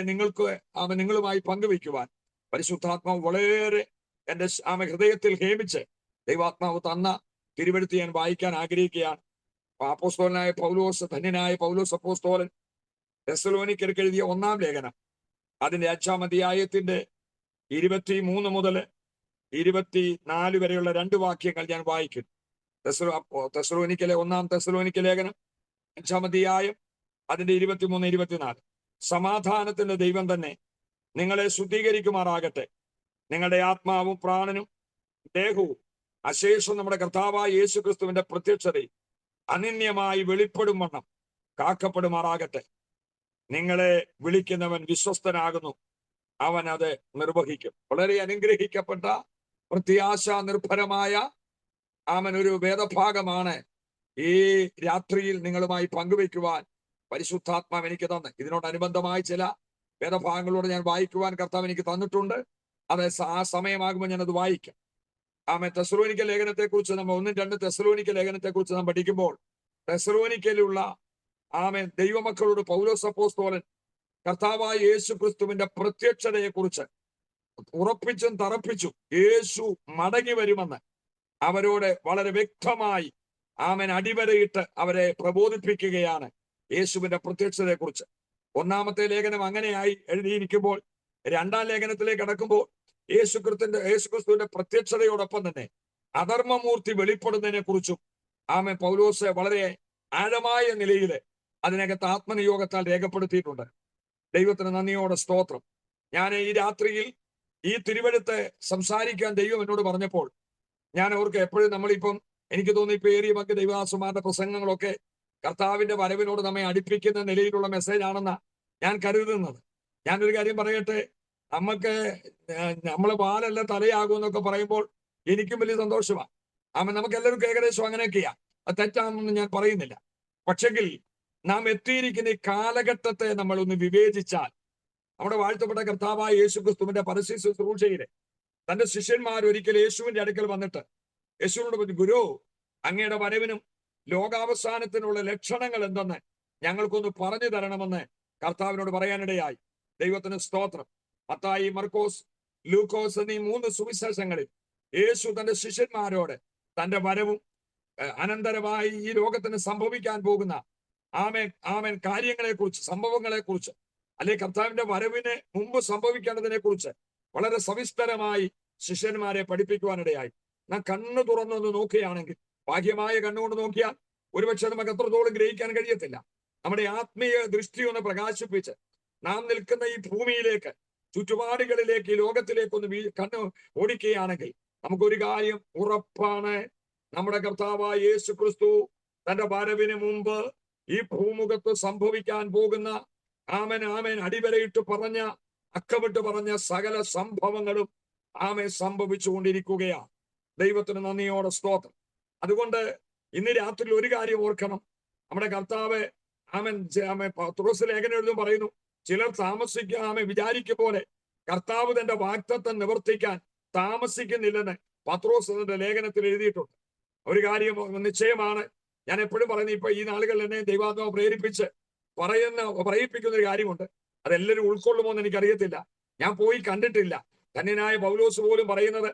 നിങ്ങൾക്ക് നിങ്ങളുമായി പങ്കുവയ്ക്കുവാൻ പരിശുദ്ധാത്മാവ് വളരെ എന്റെ ഹൃദയത്തിൽ ഹേമിച്ച് ദൈവാത്മാവ് തന്ന തിരുവെഴുത്ത് ഞാൻ വായിക്കാൻ ആഗ്രഹിക്കുകയാണ്. അപ്പോസ്തലനായ പൗലോസ്, ധന്യനായ പൗലോസ് അപ്പോസ്തലൻ തെസ്സലോനിക്കർക്ക് എഴുതിയ 1-ാം ലേഖനം അതിന്റെ 5-ാം അധ്യായത്തിന്റെ 23 മുതൽ 24 വരെയുള്ള 2 വാക്യങ്ങൾ ഞാൻ വായിക്കും. തെസ്സലോനിക്കലെ 1-ാം തെസ്സലോനിക്ക ലേഖനം 5-ാം അധ്യായം അതിന്റെ 23, 24. സമാധാനത്തിന്റെ ദൈവം തന്നെ നിങ്ങളെ ശുദ്ധീകരിക്കുമാറാകട്ടെ. നിങ്ങളുടെ ആത്മാവും പ്രാണനും ദേഹവും അശേഷം നമ്മുടെ കർത്താവായ യേശു ക്രിസ്തുവിന്റെ പ്രത്യക്ഷതയിൽ അനന്യമായി വെളിപ്പെടും വണ്ണം കാക്കപ്പെടുമാറാകട്ടെ. നിങ്ങളെ വിളിക്കുന്നവൻ വിശ്വസ്തനാകുന്നു, അവൻ അത് നിർവഹിക്കും. വളരെ അനുഗ്രഹിക്കപ്പെട്ട പ്രത്യാശ നിർഭരമായ ഒരു വേദഭാഗമാണ് ഈ രാത്രിയിൽ നിങ്ങളുമായി പങ്കുവയ്ക്കുവാൻ പരിശുദ്ധാത്മാവ് എനിക്ക് തന്ന്. ഇതിനോടനുബന്ധമായ ചില വേദഭാഗങ്ങളോട് ഞാൻ വായിക്കുവാൻ കർത്താവ് എനിക്ക് തന്നിട്ടുണ്ട്. അത് ആ സമയമാകുമ്പോൾ ഞാനത് വായിക്കാം. തെസ്സലോനിക്ക ലേഖനത്തെ കുറിച്ച് നമ്മൾ 1-2 തെസ്സലോനിക്ക ലേഖനത്തെ കുറിച്ച് നാം പഠിക്കുമ്പോൾ തെസ്സലോനിക്കയിലുള്ള ദൈവമക്കളോട് പൗലോസ് അപ്പോസ്തലൻ കർത്താവായ യേശു ക്രിസ്തുവിന്റെ പ്രത്യക്ഷതയെ കുറിച്ച് ഉറപ്പിച്ചും തറപ്പിച്ചും യേശു മടങ്ങി വരുമെന്ന് അവരോട് വളരെ വ്യക്തമായി അടിവരയിട്ട് അവരെ പ്രബോധിപ്പിക്കുകയാണ് യേശുവിന്റെ പ്രത്യക്ഷതയെ കുറിച്ച്. 1-ാമത്തെ ലേഖനം അങ്ങനെയായി എഴുതിയിരിക്കുമ്പോൾ 2-ാം ലേഖനത്തിലേക്ക് കടക്കുമ്പോൾ യേശുക്രിസ്തുവിന്റെ പ്രത്യക്ഷതയോടൊപ്പം തന്നെ അധർമ്മമൂർത്തി വെളിപ്പെടുന്നതിനെ കുറിച്ചും പൗലോസ് വളരെ ആഴമായ നിലയിൽ അതിനകത്ത് ആത്മനിയോഗത്താൽ രേഖപ്പെടുത്തിയിട്ടുണ്ട്. ദൈവത്തിന് നന്ദിയോടെ സ്തോത്രം. ഞാൻ ഈ രാത്രിയിൽ ഈ തിരുവെഴുത്ത് സംസാരിക്കാൻ ദൈവം എന്നോട് പറഞ്ഞപ്പോൾ ഞാൻ ഓർക്ക് എപ്പോഴും നമ്മളിപ്പം എനിക്ക് തോന്നി ഇപ്പൊ ഏറിയ പങ്ക് ദൈവദാസന്മാരുടെ പ്രസംഗങ്ങളൊക്കെ കർത്താവിന്റെ വരവിനോട് നമ്മെ അടുപ്പിക്കുന്ന നിലയിലുള്ള മെസ്സേജ് ആണെന്നാ ഞാൻ കരുതുന്നത്. ഞാനൊരു കാര്യം പറയട്ടെ, നമ്മള് വാലല്ല തലയാകുമെന്നൊക്കെ പറയുമ്പോൾ എനിക്കും വലിയ സന്തോഷമാണ്. നമുക്ക് എല്ലാവർക്കും ഏകദേശം അങ്ങനെയൊക്കെയാ. അത് തെറ്റാണെന്ന് ഞാൻ പറയുന്നില്ല. പക്ഷെങ്കിൽ നാം എത്തിയിരിക്കുന്ന ഈ കാലഘട്ടത്തെ നമ്മൾ ഒന്ന് വിവേചിച്ചാൽ, നമ്മുടെ വാഴ്ത്തപ്പെട്ട കർത്താവായ യേശു ക്രിസ്തുവിന്റെ പരസ്യ ശുശ്രൂഷയിലെ തന്റെ ശിഷ്യന്മാർ ഒരിക്കൽ യേശുവിന്റെ അടുക്കൽ വന്നിട്ട് യേശുവിനോട് പറഞ്ഞു, ഗുരു, അങ്ങയുടെ വരവിനും ലോകാവസാനത്തിനുള്ള ലക്ഷണങ്ങൾ എന്തെന്ന് ഞങ്ങൾക്കൊന്ന് പറഞ്ഞു തരണമെന്ന് കർത്താവിനോട് പറയാനിടയായി. ദൈവത്തിന് സ്തോത്രം. മത്തായി, മർക്കോസ്, ലൂക്കോസ് എന്നീ 3 സുവിശേഷങ്ങളിൽ യേശു തന്റെ ശിഷ്യന്മാരോട് തന്റെ വരവും അനന്തരമായി ഈ ലോകത്തിന് സംഭവിക്കാൻ പോകുന്ന കാര്യങ്ങളെ കുറിച്ച്, സംഭവങ്ങളെ കുറിച്ച്, അല്ലെ കർത്താവിന്റെ വരവിന് മുമ്പ് സംഭവിക്കേണ്ടതിനെ കുറിച്ച് വളരെ സവിസ്തരമായി ശിഷ്യന്മാരെ പഠിപ്പിക്കുവാനിടയായി. നാം കണ്ണു തുറന്നൊന്ന് നോക്കുകയാണെങ്കിൽ, ഭാഗ്യമായ കണ്ണുകൊണ്ട് നോക്കിയാൽ ഒരുപക്ഷെ നമുക്ക് എത്രത്തോളം ഗ്രഹിക്കാൻ കഴിയത്തില്ല. നമ്മുടെ ആത്മീയ ദൃഷ്ടി ഒന്ന് പ്രകാശിപ്പിച്ച് നാം നിൽക്കുന്ന ഈ ഭൂമിയിലേക്ക്, ചുറ്റുപാടുകളിലേക്ക്, ഈ ലോകത്തിലേക്കൊന്ന് കണ്ണു ഓടിക്കുകയാണെങ്കിൽ നമുക്കൊരു കാര്യം ഉറപ്പാണ്. നമ്മുടെ കർത്താവായ യേശു ക്രിസ്തു തന്റെ വരവിന് മുമ്പ് ഈ ഭൂമുഖത്ത് സംഭവിക്കാൻ പോകുന്ന അടിവരയിട്ട് പറഞ്ഞ, അക്കമിട്ട് പറഞ്ഞ സകല സംഭവങ്ങളും സംഭവിച്ചുകൊണ്ടിരിക്കുകയാണ്. ദൈവത്തിന് നന്ദിയോടെ സ്തോത്രം. അതുകൊണ്ട് ഇന്ന് രാത്രി ഒരു കാര്യം ഓർക്കണം. നമ്മുടെ കർത്താവ് പത്രോസ് ലേഖനം എഴുതും പറയുന്നു, ചിലർ വിചാരിക്കും പോലെ കർത്താവ് തന്റെ വാഗ്ദത്തം നിവർത്തിക്കാൻ താമസിക്കുന്നില്ലെന്ന് പത്രോസ് തന്റെ ലേഖനത്തിൽ എഴുതിയിട്ടുണ്ട്. ഒരു കാര്യം നിശ്ചയമാണ്, ഞാൻ എപ്പോഴും പറയുന്നത്, ഇപ്പൊ ഈ നാളുകളിൽ എന്നെ ദൈവാത്മാവ് പ്രേരിപ്പിച്ച് പറയിപ്പിക്കുന്ന ഒരു കാര്യമുണ്ട്. അതെല്ലാവരും ഉൾക്കൊള്ളുമോ എന്ന് എനിക്കറിയത്തില്ല. ഞാൻ പോയി കണ്ടിട്ടില്ല. ധന്യനായ പൗലോസ് പോലും പറയുന്നത്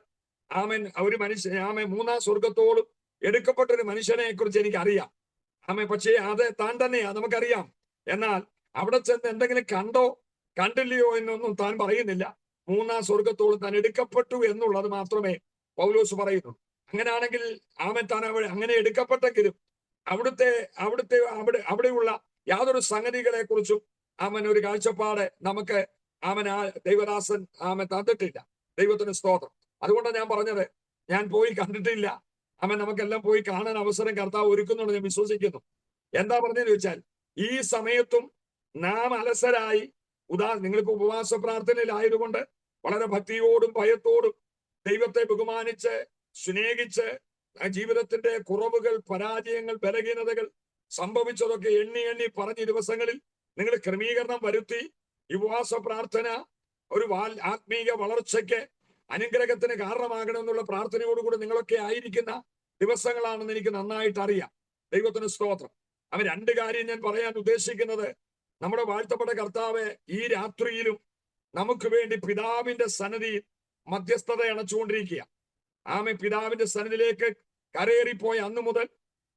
ഒരു മനുഷ്യൻ 3-ാം സ്വർഗത്തോടും എടുക്കപ്പെട്ട ഒരു മനുഷ്യനെ കുറിച്ച് എനിക്കറിയാം. പക്ഷേ അത് താൻ തന്നെയാ, നമുക്കറിയാം. എന്നാൽ അവിടെ ചെന്ന് എന്തെങ്കിലും കണ്ടോ കണ്ടില്ലയോ എന്നൊന്നും താൻ പറയുന്നില്ല. 3-ാം സ്വർഗത്തോളം താൻ എടുക്കപ്പെട്ടു എന്നുള്ളത് മാത്രമേ പൗലോസ് പറയുന്നു. അങ്ങനെയാണെങ്കിൽ താൻ അങ്ങനെ എടുക്കപ്പെട്ടെങ്കിലും അവിടെയുള്ള യാതൊരു സംഗതികളെ കുറിച്ചും ഒരു കാഴ്ചപ്പാട് നമുക്ക് ദൈവദാസൻ തന്നിട്ടില്ല. ദൈവത്തിന് സ്തോത്രം. അതുകൊണ്ടാണ് ഞാൻ പറഞ്ഞത്, ഞാൻ പോയി കണ്ടിട്ടില്ല. നമുക്കെല്ലാം പോയി കാണാൻ അവസരം കർത്താവ് ഒരുക്കുന്നുണ്ട്, ഞാൻ വിശ്വസിക്കുന്നു. എന്താ പറഞ്ഞതെന്ന് ചോദിച്ചാൽ, ഈ സമയത്തും നാം അലസരായി നിങ്ങൾക്ക് ഉപവാസ പ്രാർത്ഥനയിലായതുകൊണ്ട് വളരെ ഭക്തിയോടും ഭയത്തോടും ദൈവത്തെ ബഹുമാനിച്ച് സ്നേഹിച്ച് ജീവിതത്തിന്റെ കുറവുകൾ, പരാജയങ്ങൾ, ബലഹീനതകൾ സംഭവിച്ചതൊക്കെ എണ്ണി പറഞ്ഞ ദിവസങ്ങളിൽ നിങ്ങൾ ക്രമീകരണം വരുത്തി ഈ ഉപവാസ പ്രാർത്ഥന ഒരു ആത്മീയ വളർച്ചയ്ക്ക്, അനുഗ്രഹത്തിന് കാരണമാകണമെന്നുള്ള പ്രാർത്ഥനയോടുകൂടി നിങ്ങളൊക്കെ ആയിരിക്കുന്ന ദിവസങ്ങളാണെന്ന് എനിക്ക് നന്നായിട്ട് അറിയാം. ദൈവത്തിന് സ്തോത്രം. 2 കാര്യം ഞാൻ പറയാൻ ഉദ്ദേശിക്കുന്നത്, നമ്മുടെ വാഴ്ത്തപ്പെട്ട കർത്താവ് ഈ രാത്രിയിലും നമുക്ക് വേണ്ടി പിതാവിന്റെ സന്നിധിയിൽ മധ്യസ്ഥത അണച്ചുകൊണ്ടിരിക്കുക. ആമേ, പിതാവിന്റെ സന്നിധിയിലേക്ക് കരയേറിപ്പോയ അന്നു മുതൽ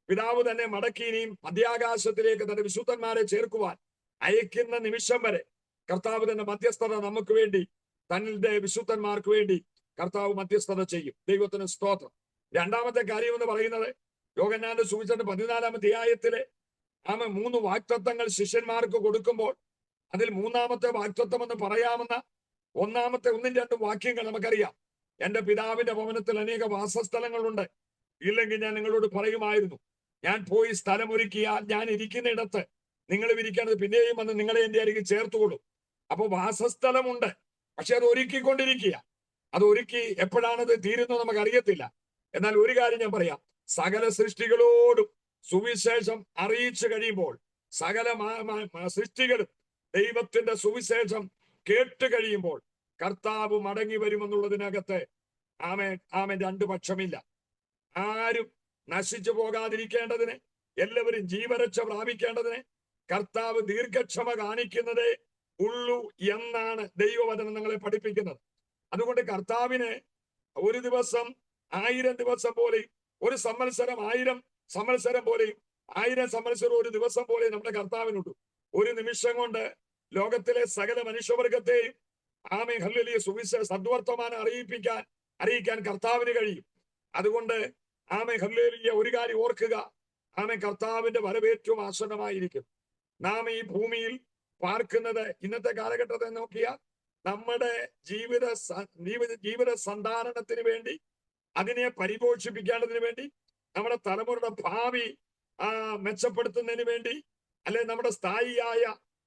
പിതാവ് തന്നെ മടക്കി ഇനിയും മധ്യാകാശത്തിലേക്ക് തന്റെ വിശുദ്ധന്മാരെ ചേർക്കുവാൻ അയക്കുന്ന നിമിഷം വരെ കർത്താവ് തന്നെ മധ്യസ്ഥത നമുക്ക് വേണ്ടി, തന്റെ വിശുദ്ധന്മാർക്ക് വേണ്ടി കർത്താവ് മധ്യസ്ഥത ചെയ്യും. ദൈവത്തിന് സ്തോത്രം. രണ്ടാമത്തെ കാര്യം എന്ന് പറയുന്നത് യോഹന്നാന്റെ സുവിശേഷം 14-ാം അധ്യായത്തിലെ 3 വാഗ്ദത്തങ്ങൾ ശിഷ്യന്മാർക്ക് കൊടുക്കുമ്പോൾ അതിൽ 3-ാമത്തെ വാഗ്ദത്തം എന്ന് പറയാവുന്ന 1-2 വാക്യങ്ങൾ നമുക്കറിയാം. എന്റെ പിതാവിന്റെ ഭവനത്തിൽ അനേക വാസസ്ഥലങ്ങളുണ്ട്, ഇല്ലെങ്കിൽ ഞാൻ നിങ്ങളോട് പറയുമായിരുന്നു. ഞാൻ പോയി സ്ഥലം ഒരുക്കിയാൽ ഞാൻ ഇരിക്കുന്നിടത്ത് നിങ്ങൾ ഇരിക്കേണ്ടത് പിന്നെയും വന്ന് നിങ്ങളെ എന്റെ അരികിൽ ചേർത്തുകൊള്ളും. അപ്പൊ വാസസ്ഥലമുണ്ട്, പക്ഷെ അത് ഒരുക്കിക്കൊണ്ടിരിക്കുക. അത് ഒരുക്കി എപ്പോഴാണത് തീരുന്നത് നമുക്കറിയത്തില്ല. എന്നാൽ ഒരു കാര്യം ഞാൻ പറയാം, സകല സൃഷ്ടികളോടും സുവിശേഷം അറിയിച്ചു കഴിയുമ്പോൾ സകല സൃഷ്ടികളും ദൈവത്തിന്റെ സുവിശേഷം കേട്ട് കഴിയുമ്പോൾ കർത്താവ് മടങ്ങി വരുമെന്നുള്ളതിനകത്ത് ആമേൻ 2 പക്ഷമില്ല. ആരും നശിച്ചു പോകാതിരിക്കേണ്ടതിന്, എല്ലാവരും ജീവരക്ഷ പ്രാപിക്കേണ്ടതിന് കർത്താവ് ദീർഘക്ഷമ കാണിക്കുന്നതേ ഉള്ളൂ എന്നാണ് ദൈവവചനം ഞങ്ങളെ പഠിപ്പിക്കുന്നത്. അതുകൊണ്ട് കർത്താവിന് ഒരു ദിവസം 1000 ദിവസം പോലെയും, ഒരു സംവത്സരം 1000 സംവത്സരം പോലെയും, 1000 സംവത്സരം ഒരു ദിവസം പോലെയും നമ്മുടെ കർത്താവിനുണ്ട്. ഒരു നിമിഷം കൊണ്ട് ലോകത്തിലെ സകല മനുഷ്യവർഗത്തെയും ആമേൻ ഹല്ലേലൂയ സുവിശേഷ സദ്വർത്തമാനം അറിയിക്കാൻ കർത്താവിന് കഴിയും. അതുകൊണ്ട് ആമേൻ ഹല്ലേലൂയ ഒരു കാര്യം ഓർക്കുക, ആമേൻ കർത്താവിന്റെ വരവേറ്റവും ആസന്നമായിരിക്കും. നാം ഈ ഭൂമിയിൽ പാർക്കുന്നത് ഇന്നത്തെ കാലഘട്ടത്തെ നോക്കിയാൽ നമ്മുടെ ജീവിത സന്ധാരണത്തിന് വേണ്ടി, അതിനെ പരിപോഷിപ്പിക്കേണ്ടതിന് വേണ്ടി, നമ്മുടെ തലമുറയുടെ ഭാവി മെച്ചപ്പെടുത്തുന്നതിന് വേണ്ടി, അല്ലെ നമ്മുടെ സ്ഥായിയായ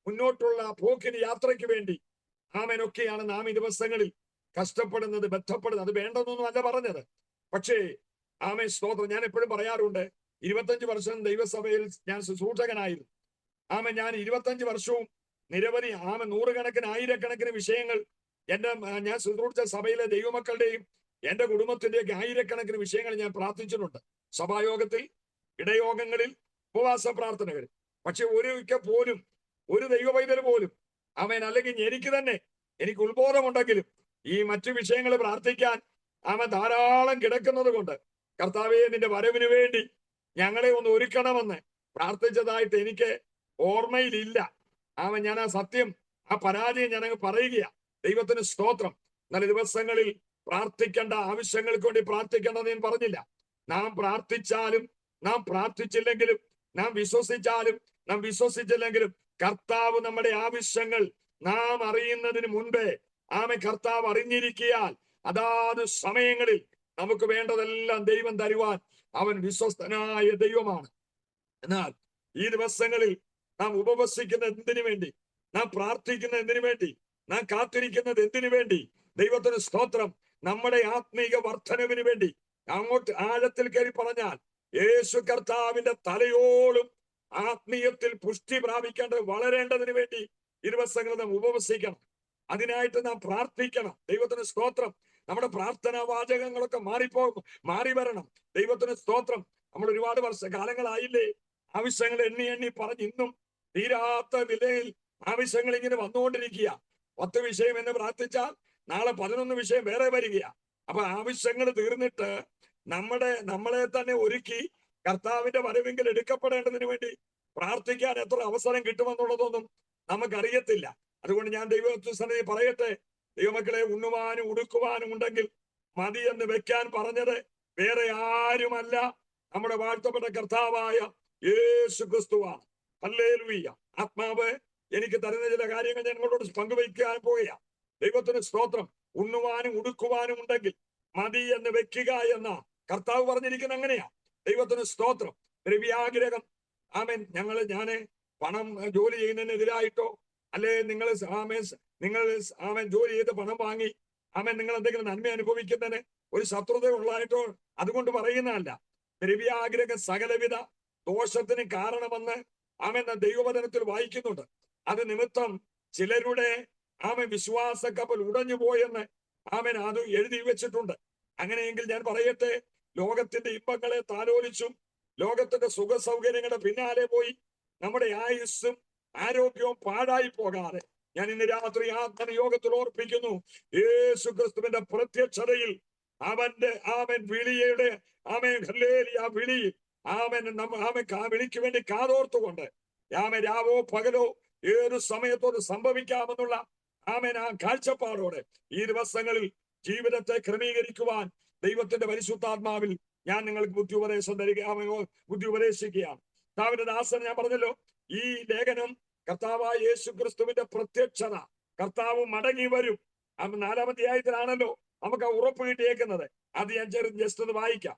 മുന്നോട്ടുള്ള പോക്കിന് യാത്രയ്ക്ക് വേണ്ടി ആമേനൊക്കെയാണ് നാം ഈ ദിവസങ്ങളിൽ കഷ്ടപ്പെടുന്നത്, ബന്ധപ്പെടുന്നത്. അത് വേണ്ടെന്നൊന്നും അല്ല പറഞ്ഞത്. പക്ഷേ ആമേൻ സ്തോത്രം. ഞാൻ എപ്പോഴും പറയാറുണ്ട്, 25 വർഷം ദൈവസഭയിൽ ഞാൻ ശുശ്രൂഷകനായിരുന്നു. ഞാൻ 25 വർഷവും നിരവധി നൂറുകണക്കിന് ആയിരക്കണക്കിന് വിഷയങ്ങൾ ഞാൻ ശുശ്രൂഷിച്ച സഭയിലെ ദൈവമക്കളുടെയും എന്റെ കുടുംബത്തിന്റെയൊക്കെ ആയിരക്കണക്കിന് വിഷയങ്ങൾ ഞാൻ പ്രാർത്ഥിച്ചിട്ടുണ്ട്. സഭായോഗത്തിൽ, ഇടയോഗങ്ങളിൽ, ഉപവാസ പ്രാർത്ഥനകളിൽ. പക്ഷെ ഒരിക്കൽ പോലും ഒരു ദൈവവൈദ്യർ പോലും അല്ലെങ്കിൽ എനിക്ക് ഉത്ബോധമുണ്ടെങ്കിലും ഈ മറ്റു വിഷയങ്ങൾ പ്രാർത്ഥിക്കാൻ ധാരാളം കിടക്കുന്നത് കൊണ്ട് കർത്താവേ നിന്റെ വരവിന് വേണ്ടി ഞങ്ങളെ ഒന്ന് ഒരുക്കണമെന്ന് പ്രാർത്ഥിച്ചതായിട്ട് എനിക്ക് ഓർമ്മയിലില്ല. ഞാൻ ആ സത്യം, ആ പരാജയം ഞാനങ്ങ് പറയുകയാ. ദൈവത്തിന് സ്തോത്രം. നല്ല ദിവസങ്ങളിൽ പ്രാർത്ഥിക്കേണ്ട ആവശ്യങ്ങൾക്ക് വേണ്ടി പ്രാർത്ഥിക്കേണ്ടത് ഞാൻ പറഞ്ഞില്ല. നാം പ്രാർത്ഥിച്ചാലും നാം പ്രാർത്ഥിച്ചില്ലെങ്കിലും, നാം വിശ്വസിച്ചാലും നാം വിശ്വസിച്ചില്ലെങ്കിലും കർത്താവ് നമ്മുടെ ആവശ്യങ്ങൾ നാം അറിയുന്നതിന് മുൻപേ കർത്താവ് അറിഞ്ഞിരിക്കിയാൽ അതാത് സമയങ്ങളിൽ നമുക്ക് വേണ്ടതെല്ലാം ദൈവം തരുവാൻ അവൻ വിശ്വസ്തനായ ദൈവമാണ്. എന്നാൽ ഈ ദിവസങ്ങളിൽ നാം ഉപവസിക്കുന്ന എന്തിനു വേണ്ടി, നാം പ്രാർത്ഥിക്കുന്ന എന്തിനു വേണ്ടി, നാം കാത്തിരിക്കുന്നത് എന്തിനു വേണ്ടി? ദൈവത്തിന് സ്തോത്രം. നമ്മുടെ ആത്മീക വർധനവിന് വേണ്ടി. അങ്ങോട്ട് ആഴത്തിൽ കയറി പറഞ്ഞാൽ യേശു കർത്താവിന്റെ തലയോളം ആത്മീയത്തിൽ പുഷ്ടി പ്രാപിക്കേണ്ടത് വളരേണ്ടതിന് വേണ്ടി ഈ ദിവസങ്ങളിൽ നാം ഉപവസിക്കണം. അതിനായിട്ട് നാം പ്രാർത്ഥിക്കണം. ദൈവത്തിന് സ്തോത്രം. നമ്മുടെ പ്രാർത്ഥനാ വാചകങ്ങളൊക്കെ മാറി വരണം. ദൈവത്തിന് സ്തോത്രം. നമ്മൾ ഒരുപാട് കാലങ്ങളായില്ലേ ആവശ്യങ്ങൾ എണ്ണി പറഞ്ഞ് ഇന്നും തീരാത്ത വിലയിൽ ആവശ്യങ്ങൾ ഇങ്ങനെ വന്നുകൊണ്ടിരിക്കുക. 10 വിഷയം എന്ന് പ്രാർത്ഥിച്ചാൽ നാളെ 11 വിഷയം വേറെ വരികയാ. അപ്പൊ ആവശ്യങ്ങൾ തീർന്നിട്ട് നമ്മളെ തന്നെ ഒരുക്കി കർത്താവിന്റെ വരവെങ്കിൽ എടുക്കപ്പെടേണ്ടതിന് വേണ്ടി പ്രാർത്ഥിക്കാൻ എത്ര അവസരം കിട്ടുമെന്നുള്ളതൊന്നും നമുക്കറിയത്തില്ല. അതുകൊണ്ട് ഞാൻ ദൈവസന്നിധി പറയട്ടെ, ദൈവമക്കളെ, ഉണ്ണുവാനും ഉടുക്കുവാനും ഉണ്ടെങ്കിൽ മതി എന്ന് വെക്കാൻ പറഞ്ഞത് വേറെ ആരുമല്ല, നമ്മുടെ വാഴ്ത്തപ്പെട്ട കർത്താവായ യേശു ക്രിസ്തുവാണ്. ഹല്ലേലൂയ. ആത്മാവ് എനിക്ക് തരുന്ന ചില കാര്യങ്ങൾ ഞാൻ നിങ്ങളോട് പങ്കുവയ്ക്കാൻ പോവുകയാണ്. ദൈവത്തിന് സ്തോത്രം. ഉണ്ണുവാനും ഉടുക്കുവാനും ഉണ്ടെങ്കിൽ മതി എന്ന് വെക്കുക എന്ന കർത്താവ് പറഞ്ഞിരിക്കുന്ന അങ്ങനെയാ. ദൈവത്തിന് സ്തോത്രം. ദ്രവ്യാഗ്രഹം ഞാന് പണം ജോലി ചെയ്യുന്നതിനെതിരായിട്ടോ, അല്ലെ നിങ്ങൾ ജോലി ചെയ്ത് പണം വാങ്ങി നിങ്ങൾ എന്തെങ്കിലും നന്മ അനുഭവിക്കുന്നതിന് ഒരു ശത്രുത ഉള്ളതായിട്ടോ അതുകൊണ്ട് പറയുന്നതല്ല. ദ്രവ്യാഗ്രഹം സകലവിധ ദോഷത്തിന് കാരണമെന്ന് ദൈവവചനത്തിൽ വായിക്കുന്നുണ്ട്. അത് നിമിത്തം ചിലരുടെ വിശ്വാസ കപ്പൽ ഉടഞ്ഞു പോയെന്ന് അത് എഴുതി വെച്ചിട്ടുണ്ട്. അങ്ങനെയെങ്കിൽ ഞാൻ പറയട്ടെ, ലോകത്തിന്റെ ഇമ്പങ്ങളെ താലോലിച്ചും ലോകത്തിന്റെ സുഖ സൗകര്യങ്ങളുടെ പിന്നാലെ പോയി നമ്മുടെ ആയുസ്സും ആരോഗ്യവും പാഴായി പോകാതെ ഞാൻ ഇന്ന് രാത്രി ആത്മനിയോഗത്തിൽ ഓർപ്പിക്കുന്നു, യേശു ക്രിസ്തുവിന്റെ പ്രത്യക്ഷതയിൽ അവൻ വിളിയുടെ ഹല്ലേലൂയ വിളി വിളിക്ക് വേണ്ടി കാതോർത്തുകൊണ്ട് രാവോ പകലോ ഏത് സമയത്തോട് സംഭവിക്കാമെന്നുള്ള ആ കാഴ്ചപ്പാടോടെ ഈ ദിവസങ്ങളിൽ ജീവിതത്തെ ക്രമീകരിക്കുവാൻ ദൈവത്തിന്റെ പരിശുദ്ധാത്മാവിൽ ഞാൻ നിങ്ങൾക്ക് ബുദ്ധി ഉപദേശിക്കുകയാണ്. കർത്താവിന്റെ ദാസൻ ഞാൻ പറഞ്ഞല്ലോ, ഈ ലേഖനം കർത്താവായ യേശു ക്രിസ്തുവിന്റെ പ്രത്യക്ഷത, കർത്താവ് മടങ്ങി വരും. 4-ാം അധ്യായത്തിലാണല്ലോ നമുക്ക് ആ ഉറപ്പ് കിട്ടിയേക്കുന്നത്. അത് ഞാൻ ജസ്റ്റ് ഒന്ന് വായിക്കാം.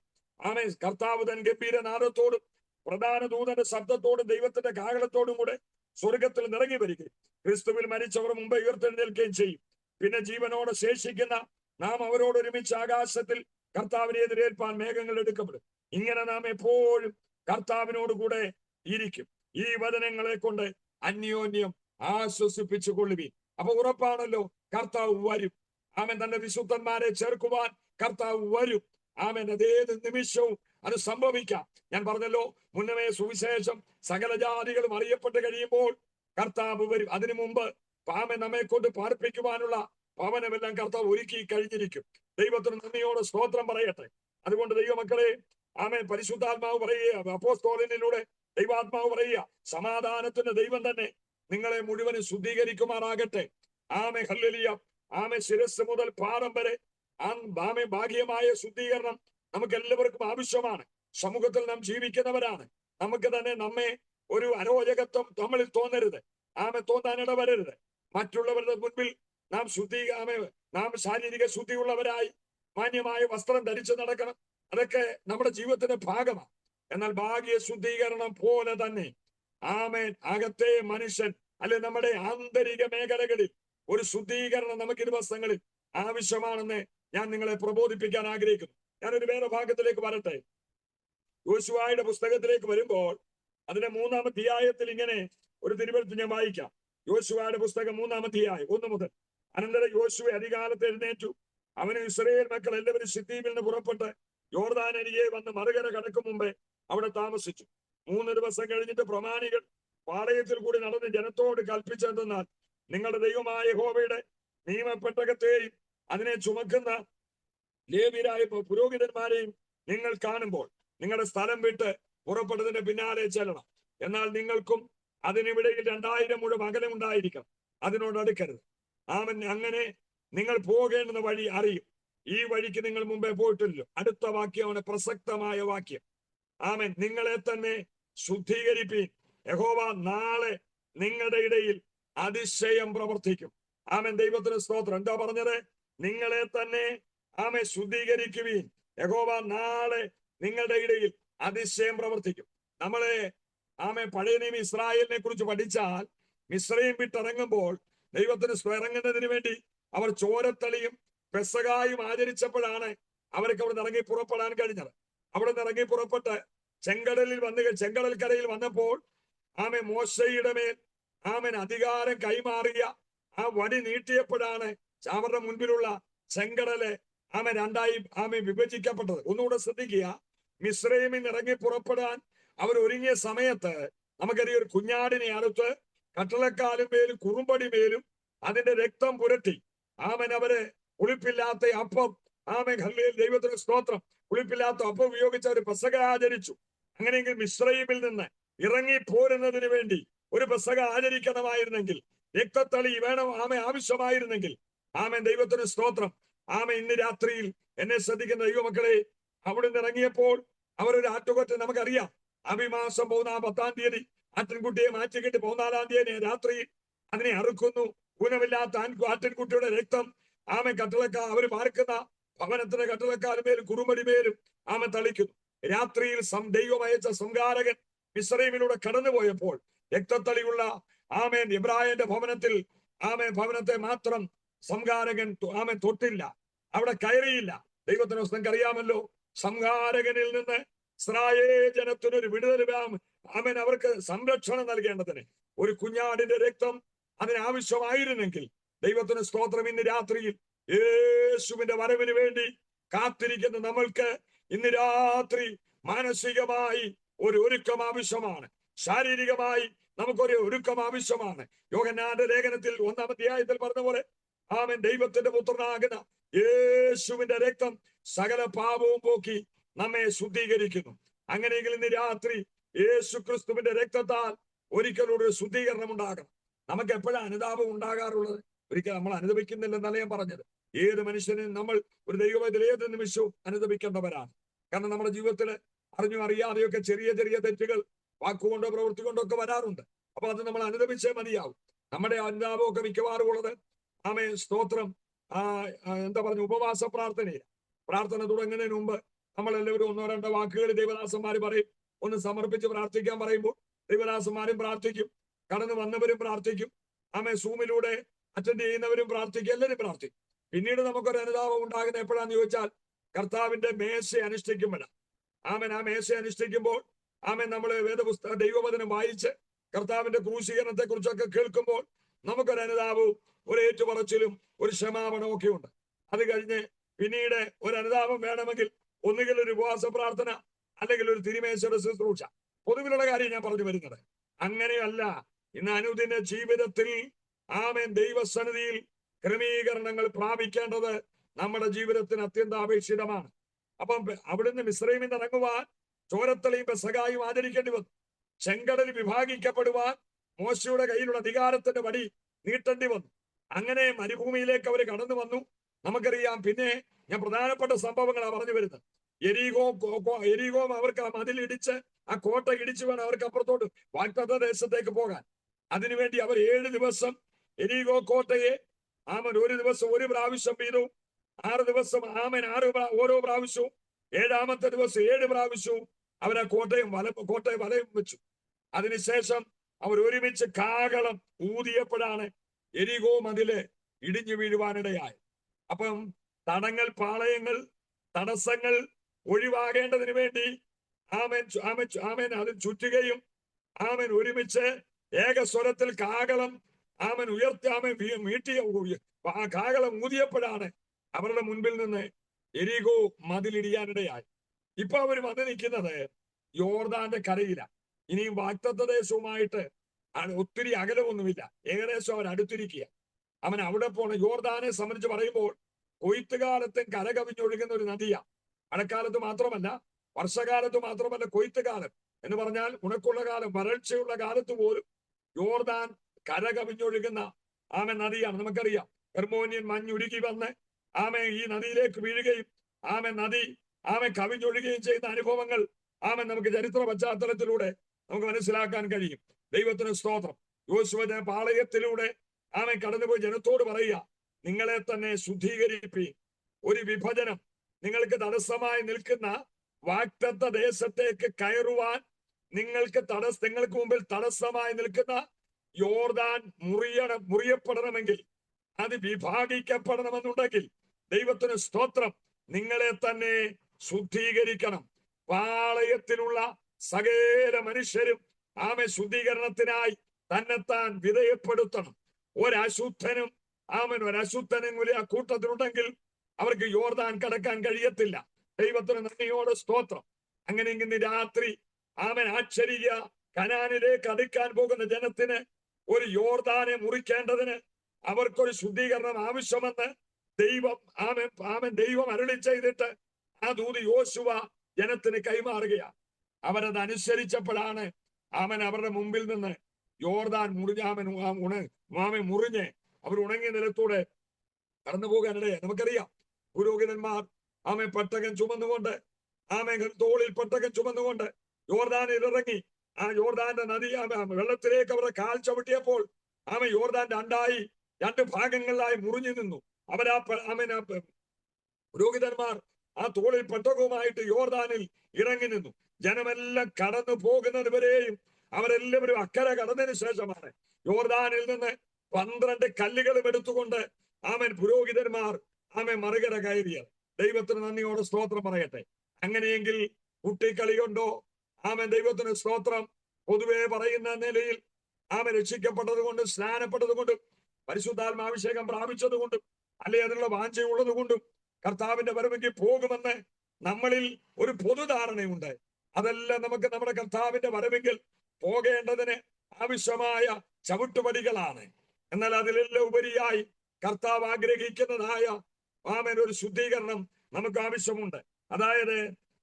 കർത്താവ് തൻ ഗംഭീരനാദത്തോടും പ്രധാന ദൂതന്റെ ശബ്ദത്തോടും ദൈവത്തിന്റെ കാഹളത്തോടും കൂടെ സ്വർഗത്തിൽ നിറങ്ങി വരികയും ക്രിസ്തുവിൽ മരിച്ചവർ മുമ്പ് ഉയർത്തെഴുന്നേൽക്കുകയും ചെയ്യും. പിന്നെ ജീവനോടെ ശേഷിക്കുന്ന നാം അവരോട് ഒരുമിച്ച് ആകാശത്തിൽ കർത്താവിനെ എതിരേൽപ്പാൻ മേഘങ്ങൾ എടുക്കപ്പെടും. ഇങ്ങനെ നാം എപ്പോഴും കർത്താവിനോട് കൂടെ ഇരിക്കും. ഈ വചനങ്ങളെ കൊണ്ട് അന്യോന്യം ആശ്വസിപ്പിച്ചു കൊള്ളുവീൻ. അപ്പൊ ഉറപ്പാണല്ലോ, കർത്താവ് വരും. തന്റെ വിശുദ്ധന്മാരെ ചേർക്കുവാൻ കർത്താവ് വരും. അതേത് നിമിഷവും അത് സംഭവിക്കാം. ഞാൻ പറഞ്ഞല്ലോ, മുന്നമേ സുവിശേഷം സകല ജാതികളും അറിയപ്പെട്ട് കഴിയുമ്പോൾ കർത്താവ് വരും. അതിനു മുമ്പ് നമ്മെ കൊണ്ട് പാർപ്പിക്കുവാനുള്ള ഭവനമെല്ലാം കർത്താവ് ഒരുക്കി കഴിഞ്ഞിരിക്കും. ദൈവത്തിന് നന്ദിയോടെ സ്തോത്രം പറയട്ടെ. അതുകൊണ്ട് ദൈവമക്കളെ, പരിശുദ്ധാത്മാവ് പറയുക, അപ്പോസ്തലനിലൂടെ ദൈവാത്മാവ് പറയുക, സമാധാനത്തിന്റെ ദൈവം തന്നെ നിങ്ങളെ മുഴുവനും ശുദ്ധീകരിക്കുമാറാകട്ടെ. ഹല്ലേലൂയ. ശിരസ് മുതൽ പാദം വരെ ഭാഗ്യമായ ശുദ്ധീകരണം നമുക്ക് എല്ലാവർക്കും ആവശ്യമാണ്. സമൂഹത്തിൽ നാം ജീവിക്കുന്നവരാണ്. നമുക്ക് തന്നെ നമ്മെ ഒരു അരോചകത്വം നമ്മളിൽ തോന്നരുത്, തോന്നാനിട വരരുത്. മറ്റുള്ളവരുടെ മുൻപിൽ നാം ശാരീരിക ശുദ്ധിയുള്ളവരായി മാന്യമായ വസ്ത്രം ധരിച്ചു നടക്കണം. അതൊക്കെ നമ്മുടെ ജീവിതത്തിന്റെ ഭാഗമാണ്. എന്നാൽ ഭാഗ്യ ശുദ്ധീകരണം പോലെ തന്നെ അകത്തെ മനുഷ്യൻ നമ്മുടെ ആന്തരിക മേഖലകളിൽ ഒരു ശുദ്ധീകരണം നമുക്ക് ദിവസങ്ങളിൽ ആവശ്യമാണെന്ന് ഞാൻ നിങ്ങളെ പ്രബോധിപ്പിക്കാൻ ആഗ്രഹിക്കുന്നു. ഞാനൊരു വേറെ ഭാഗത്തിലേക്ക് വരട്ടെ. യോശുവയുടെ പുസ്തകത്തിലേക്ക് വരുമ്പോൾ അതിന്റെ 3-ാം അധ്യായത്തിൽ ഇങ്ങനെ ഒരു തിരുവെഴുത്ത് ഞാൻ വായിക്കാം. യോശുവയുടെ പുസ്തകം 3-ാം അധ്യായം 1 മുതൽ. അനന്തരം യോശുവ അധികാലത്ത് എഴുന്നേറ്റു. അവന് ഇസ്രായേൽ മക്കൾ എല്ലാവരും ശിത്തീമിൽ നിന്ന് പുറപ്പെട്ട് യോർദാൻ അരികെ വന്ന് മറുകര കടക്കും മുമ്പേ അവിടെ താമസിച്ചു. 3 ദിവസം കഴിഞ്ഞിട്ട് പ്രമാണികൾ പാളയത്തിൽ കൂടി നടന്ന് ജനത്തോട് കൽപ്പിച്ചെന്നാൽ, നിങ്ങളുടെ ദൈവമായ യഹോവയുടെ നിയമപ്പെട്ടകത്തെയും അതിനെ ചുമക്കുന്ന ലേവ്യരായ പുരോഹിതന്മാരെയും നിങ്ങൾ കാണുമ്പോൾ നിങ്ങളുടെ സ്ഥലം വിട്ട് പുറപ്പെട്ടതിന്റെ പിന്നാലെ ചെല്ലണം. എന്നാൽ നിങ്ങൾക്കും അതിനിടയിൽ 2000 മുഴം അകലം ഉണ്ടായിരിക്കണം. അതിനോട് അടുക്കരുത്. അങ്ങനെ നിങ്ങൾ പോകേണ്ടുന്ന വഴി അറിയും. ഈ വഴിക്ക് നിങ്ങൾ മുമ്പേ പോയിട്ടില്ലല്ലോ. അടുത്ത വാക്യമാണ് പ്രസക്തമായ വാക്യം. നിങ്ങളെ തന്നെ ശുദ്ധീകരിപ്പീൻ. യഹോവ നാളെ നിങ്ങളുടെ ഇടയിൽ അതിശയം പ്രവർത്തിക്കും. ദൈവത്തിന് സ്തോത്രം. എന്താ പറഞ്ഞത്? നിങ്ങളെ തന്നെ ശുദ്ധീകരിക്കുവീൻ. യഹോവ നാളെ നിങ്ങളുടെ ഇടയിൽ അതിശയം പ്രവർത്തിക്കും. നമ്മളെ പഴയ നിയമ ഇസ്രായേലിനെ കുറിച്ച് പഠിച്ചാൽ, മിസ്രയീം വിട്ടിറങ്ങുമ്പോൾ ദൈവത്തിന് ഇറങ്ങുന്നതിന് വേണ്ടി അവർ ചോരത്തളിയും പെസഹായും ആചരിച്ചപ്പോഴാണ് അവർക്ക് അവിടെ ഇറങ്ങി പുറപ്പെടാൻ കഴിഞ്ഞത്. അവിടെ നിന്ന് ഇറങ്ങി പുറപ്പെട്ട് ചെങ്കടൽക്കരയിൽ വന്നപ്പോൾ മോശയുടെ മേൽ അധികാരം കൈമാറിയ ആ വടി നീട്ടിയപ്പോഴാണ് അവരുടെ മുൻപിലുള്ള ചെങ്കടല് രണ്ടായി വിഭജിക്കപ്പെട്ടത്. ഒന്നുകൂടെ ശ്രദ്ധിക്കുക. മിസ്രയീമിൽ നിന്ന് ഇറങ്ങി പുറപ്പെടാൻ അവർ ഒരുങ്ങിയ സമയത്ത് നമുക്കറിയാം, ഒരു കുഞ്ഞാടിനെ അറുത്ത് കട്ടളക്കാലും മേലും കുറുമ്പടി മേലും അതിന്റെ രക്തം പുരട്ടി അവര് പുളിപ്പില്ലാത്ത അപ്പം ദൈവത്തിന് സ്തോത്രം, പുളിപ്പില്ലാത്ത അപ്പം ഉപയോഗിച്ച് അവർ പെസഹ ആചരിച്ചു. അങ്ങനെയെങ്കിൽ മിസ്രയീമിൽ നിന്ന് ഇറങ്ങി പോരുന്നതിന് വേണ്ടി ഒരു പെസഹ ആചരിക്കണമായിരുന്നെങ്കിൽ, രക്തത്തളി വേണം ആവശ്യമായിരുന്നെങ്കിൽ, ദൈവത്തിന് സ്തോത്രം. ഇന്ന് രാത്രിയിൽ എന്നെ ശ്രദ്ധിക്കുന്ന ദൈവമക്കളെ, അവിടെ നിന്ന് ഇറങ്ങിയപ്പോൾ അവരൊരു ആട്ടുകൊറ്റ, നമുക്കറിയാം അഭിമാസം 10-ാം തീയതി ആട്ടിൻകുട്ടിയെ മാറ്റിക്കെട്ടി 14-ാം തീയതി രാത്രിയിൽ അതിനെ അറുക്കുന്നു. ഗുണമില്ലാത്ത ആട്ടിൻകുട്ടിയുടെ രക്തം അവര് പാർക്കുന്ന ഭവനത്തിന്റെ കട്ടളക്കാലുമേലും കുറുമടിമേലും തളിക്കുന്നു. രാത്രിയിൽ ദൈവം അയച്ച സംഹാരകൻ മിസ്രയീമിലൂടെ കടന്നുപോയപ്പോൾ രക്തത്തളിയുള്ള ഇബ്രാഹിന്റെ ഭവനത്തിൽ ഭവനത്തെ മാത്രം സംഹാരകൻ തൊട്ടില്ല, അവിടെ കയറിയില്ല. ദൈവത്തിന് നിങ്ങൾക്കറിയാമല്ലോ, സംഹാരകനിൽ നിന്ന് ഇസ്രായേൽ ജനത്തിനൊരു വിടുതൽ അവർക്ക് സംരക്ഷണം നൽകേണ്ടതിന് ഒരു കുഞ്ഞാടിന്റെ രക്തം അതിനാവശ്യമായിരുന്നെങ്കിൽ, ദൈവത്തിന് സ്തോത്രം, ഇന്ന് രാത്രിയിൽ യേശുവിന്റെ വരവിന് വേണ്ടി കാത്തിരിക്കുന്ന നമ്മൾക്ക് ഇന്ന് രാത്രി മാനസികമായി ഒരു ഒരുക്കം ആവശ്യമാണ്. ശാരീരികമായി നമുക്കൊരു ഒരുക്കം ആവശ്യമാണ്. യോഹന്നാന്റെ ലേഖനത്തിൽ 1-ാം അധ്യായത്തിൽ പറഞ്ഞ പോലെ ആമേൻ, ദൈവത്തിന്റെ പുത്രനാകുന്ന യേശുവിന്റെ രക്തം സകല പാപവും പോക്കി നമ്മെ ശുദ്ധീകരിക്കുന്നു. അങ്ങനെയെങ്കിൽ ഇന്ന് രാത്രി യേശു ക്രിസ്തുവിന്റെ രക്തത്താൽ ഒരിക്കലൂടെ ശുദ്ധീകരണം ഉണ്ടാകണം. നമുക്ക് എപ്പോഴാണ് അനുതാപം ഉണ്ടാകാറുള്ളത്? ഒരിക്കൽ നമ്മൾ അനുദപിക്കുന്നില്ലെന്നല്ല ഞാൻ പറഞ്ഞത്. ഏത് മനുഷ്യനും നമ്മൾ ഒരു ദൈവത്തിൽ ഏത് നിമിഷവും അനുദപിക്കേണ്ടവരാണ്. കാരണം നമ്മുടെ ജീവിതത്തിൽ അറിഞ്ഞും അറിയാതെയൊക്കെ ചെറിയ ചെറിയ തെറ്റുകൾ വാക്കുകൊണ്ടോ പ്രവൃത്തി കൊണ്ടോ ഒക്കെ വരാറുണ്ട്. അപ്പൊ അത് നമ്മൾ അനുദപിച്ചേ മതിയാവും. നമ്മുടെ അനുതാപമൊക്കെ മിക്കവാറും ഉള്ളത് ആമേൻ സ്തോത്രം എന്താ പറഞ്ഞു ഉപവാസ പ്രാർത്ഥനയില്ല. പ്രാർത്ഥന തുടങ്ങുന്നതിന് മുമ്പ് നമ്മളെല്ലാവരും 1-2 വാക്കുകൾ ദൈവദാസന്മാർ പറയും. ഒന്ന് സമർപ്പിച്ച് പ്രാർത്ഥിക്കാൻ പറയുമ്പോൾ ദൈവദാസന്മാരും പ്രാർത്ഥിക്കും, കടന്നു വന്നവരും പ്രാർത്ഥിക്കും, ആമേൻ സൂമിലൂടെ അറ്റൻഡ് ചെയ്യുന്നവരും പ്രാർത്ഥിക്കും, എല്ലാവരും പ്രാർത്ഥിക്കും. പിന്നീട് നമുക്കൊരു അനുതാപം ഉണ്ടാകുന്ന എപ്പോഴാന്ന് ചോദിച്ചാൽ കർത്താവിന്റെ മേശ അനുഷ്ഠിക്കുമ്പോഴാണ്. ആമേൻ, ആ മേശ അനുഷ്ഠിക്കുമ്പോൾ ആമേൻ നമ്മൾ വേദപുസ്തക ദൈവവചനം വായിച്ച് കർത്താവിന്റെ ക്രൂശീകരണത്തെ കുറിച്ചൊക്കെ കേൾക്കുമ്പോൾ നമുക്കൊരു അനുതാപവും ഒരു ഏറ്റുപറച്ചിലും ഒരു ക്ഷമാപണവും ഒക്കെ ഉണ്ട്. അത് കഴിഞ്ഞ് പിന്നീട് ഒരു അനുതാപം വേണമെങ്കിൽ ഒന്നുകിൽ ഒരു ഉപവാസ പ്രാർത്ഥന അല്ലെങ്കിൽ ഒരു തിരുമേശയുടെ ശുശ്രൂഷ. പൊതുവിലുള്ള കാര്യം ഞാൻ പറഞ്ഞു വരുന്നത്. അങ്ങനെയല്ല ഇന്ന് അനുദിന ജീവിതത്തിൽ ആമേൻ ദൈവസന്നിധിയിൽ ക്രമീകരണങ്ങൾ പ്രാപിക്കേണ്ടത് നമ്മുടെ ജീവിതത്തിന് അത്യന്താപേക്ഷിതമാണ്. അപ്പം അവിടുന്ന് മിസ്രൈമിൽ നിന്ന് ഇറങ്ങുവാൻ ചോരത്തലയും പെസഹായും ആചരിക്കേണ്ടി വന്നു. ചെങ്കടൽ വിഭാഗിക്കപ്പെടുവാൻ മോശയുടെ കയ്യിലുള്ള അധികാരത്തിന്റെ വടി നീട്ടേണ്ടി വന്നു. അങ്ങനെ മരുഭൂമിയിലേക്ക് അവർ കടന്നു വന്നു. നമുക്കറിയാം. പിന്നെ ഞാൻ പ്രധാനപ്പെട്ട സംഭവങ്ങളാണ് പറഞ്ഞു വരുന്നത്. എരികോ അവർക്ക് ആ മതിലിടിച്ച് ആ കോട്ട ഇടിച്ചു വേണം അവർക്ക് അപ്പുറത്തോട്ട് വാഗ്ദത്ത ദേശത്തേക്ക് പോകാൻ. അതിനുവേണ്ടി അവർ 7 ദിവസം എരികോ കോട്ടയെ ആമൻ ഒരു ദിവസം ഒരു പ്രാവശ്യം വീതവും 6 ദിവസം ആമൻ ഓരോ പ്രാവശ്യവും 7-ാമത്തെ ദിവസം 7 പ്രാവശ്യവും അവരാ കോട്ടയെ വലയം വെച്ചു. അതിനുശേഷം അവർ ഒരുമിച്ച് കാഹളം ഊതിയപ്പോഴാണ് എരികോ മതില് ഇടിഞ്ഞു വീഴുവാനിടയായി. അപ്പം തടങ്ങൾ, പാളയങ്ങൾ, തടസ്സങ്ങൾ ഒഴിവാകേണ്ടതിന് വേണ്ടി ആമൻ അതിൽ ചുറ്റുകയും ആമൻ ഒരുമിച്ച് ഏകസ്വരത്തിൽ കാഹളം ആമൻ ഉയർത്തി കാഹളം ഊതിയപ്പോഴാണ് അവരുടെ മുൻപിൽ നിന്ന് എരികോ മതിലിടിയാനിടയായി. ഇപ്പൊ അവർ വന്ന് നിൽക്കുന്നത് യോർദാന്റെ കരയിലാണ്. ഇനിയും വാഗ്ദത്ത ദേശവുമായിട്ട് ഒത്തിരി അകലമൊന്നുമില്ല. ഏകദേശം അവർ അടുത്തിരിക്കുക. അവൻ അവിടെ പോണ യോർദാനെ സംബന്ധിച്ച് പറയുമ്പോൾ കൊയ്ത്തുകാലത്തും കരകവിഞ്ഞൊഴുകുന്ന ഒരു നദിയാണ്. മഴക്കാലത്ത് മാത്രമല്ല, വർഷകാലത്ത് മാത്രമല്ല, കൊയ്ത്തുകാലം എന്ന് പറഞ്ഞാൽ ഉണക്കുള്ള കാലം, വരൾച്ചയുള്ള കാലത്ത് പോലും യോർദാൻ കരകവിഞ്ഞൊഴുകുന്ന ആമൻ നദിയാണ്. നമുക്കറിയാം. ഹെർമോനിയൻ മഞ്ഞുരുകി വന്ന് ആമൻ ഈ നദിയിലേക്ക് വീഴുകയും നദി കവിഞ്ഞൊഴുകുകയും ചെയ്യുന്ന അനുഭവങ്ങൾ നമുക്ക് ചരിത്ര പശ്ചാത്തലത്തിലൂടെ നമുക്ക് മനസ്സിലാക്കാൻ കഴിയും. ദൈവത്തിന് സ്തോത്രം. യോശുവ പാളയത്തിലൂടെ കടന്നുപോയി ജനത്തോട് പറയുക, നിങ്ങളെ തന്നെ ശുദ്ധീകരിപ്പീൻ. ഒരു വിഭജനം നിങ്ങൾക്ക് തടസ്സമായി നിൽക്കുന്ന വാഗ്ദത്ത ദേശത്തേക്ക് കയറുവാൻ നിങ്ങൾക്ക് മുമ്പിൽ തടസ്സമായി നിൽക്കുന്ന യോർദാൻ മുറിയപ്പെടണമെങ്കിൽ, അത് വിഭാഗിക്കപ്പെടണമെന്നുണ്ടെങ്കിൽ ദൈവത്തിന് സ്തോത്രം, നിങ്ങളെ തന്നെ ശുദ്ധീകരിക്കണം. പാളയത്തിലുള്ള സകല മനുഷ്യരും ശുദ്ധീകരണത്തിനായി തന്നെത്താൻ വിധേയപ്പെടുത്തണം. ഒരശുദ്ധനും കൂടി ആ കൂട്ടത്തിലുണ്ടെങ്കിൽ അവർക്ക് യോർദാൻ കടക്കാൻ കഴിയത്തില്ല. ദൈവത്തിന് നന്ദിയോടെ സ്തോത്രം. അങ്ങനെയെങ്കിൽ ഇന്ന് രാത്രി ആശ്ചര്യ കനാനിലേക്ക് അടുക്കാൻ പോകുന്ന ജനത്തിന് ഒരു യോർദാനെ മുറിക്കേണ്ടതിന് അവർക്കൊരു ശുദ്ധീകരണം ആവശ്യമെന്ന് ദൈവം അരുളി ചെയ്തിട്ട് ആ ദൂത് യോശുവ ജനത്തിന് കൈമാറുകയാണ്. അവരതനുസരിച്ചപ്പോഴാണ് അവരുടെ മുമ്പിൽ നിന്ന് യോർദാൻ മുറിഞ്ഞ് അവർ ഉണങ്ങിയ നിലത്തൂടെ കടന്നു പോകാനിടയായി. നമുക്കറിയാം. പുരോഹിതന്മാർ പെട്ടകം ചുമന്നുകൊണ്ട് തോളിൽ പെട്ടകം ചുമന്നുകൊണ്ട് യോർദാനിൽ ഇറങ്ങി ആ യോർദാന്റെ നദി വെള്ളത്തിലേക്ക് അവരുടെ കാൽ ചവിട്ടിയപ്പോൾ യോർദാൻ രണ്ട് ഭാഗങ്ങളിലായി മുറിഞ്ഞു നിന്നു. പുരോഹിതന്മാർ ആ തോളിൽ പെട്ടകവുമായിട്ട് യോർദാനിൽ ഇറങ്ങി നിന്നു. ജനമെല്ലാം കടന്നു പോകുന്നത് വരെയും അവരെല്ലാവരും അക്കരെ കടന്നതിന് ശേഷമാണ് യോർദാനിൽ നിന്ന് 12 കല്ലുകളും എടുത്തുകൊണ്ട് പുരോഹിതന്മാർ മറുകര കയറിയത്. ദൈവത്തിന് നന്ദിയോടെ സ്തോത്രം പറയട്ടെ. അങ്ങനെയെങ്കിൽ കുട്ടിക്കളി കൊണ്ടോ ദൈവത്തിന് സ്തോത്രം പൊതുവെ പറയുന്ന നിലയിൽ രക്ഷിക്കപ്പെട്ടത് കൊണ്ടും സ്നാനപ്പെട്ടത് കൊണ്ടും പരിശുദ്ധാത്മാഭിഷേകം പ്രാപിച്ചത് കൊണ്ടും അല്ലെ അതിനുള്ള വാഞ്ചയുള്ളത് കൊണ്ടും കർത്താവിന്റെ വരവെങ്കിൽ പോകുമെന്ന് നമ്മളിൽ ഒരു പൊതുധാരണയുണ്ട്. അതെല്ലാം നമുക്ക് നമ്മുടെ കർത്താവിന്റെ വരവെങ്കിൽ പോകേണ്ടതിന് ആവശ്യമായ ചവിട്ടുപടികളാണ്. എന്നാൽ അതിലെല്ലാം ഉപരിയായി കർത്താവ് ആഗ്രഹിക്കുന്നതായ ഒരു ശുദ്ധീകരണം നമുക്ക് ആവശ്യമുണ്ട്. അതായത്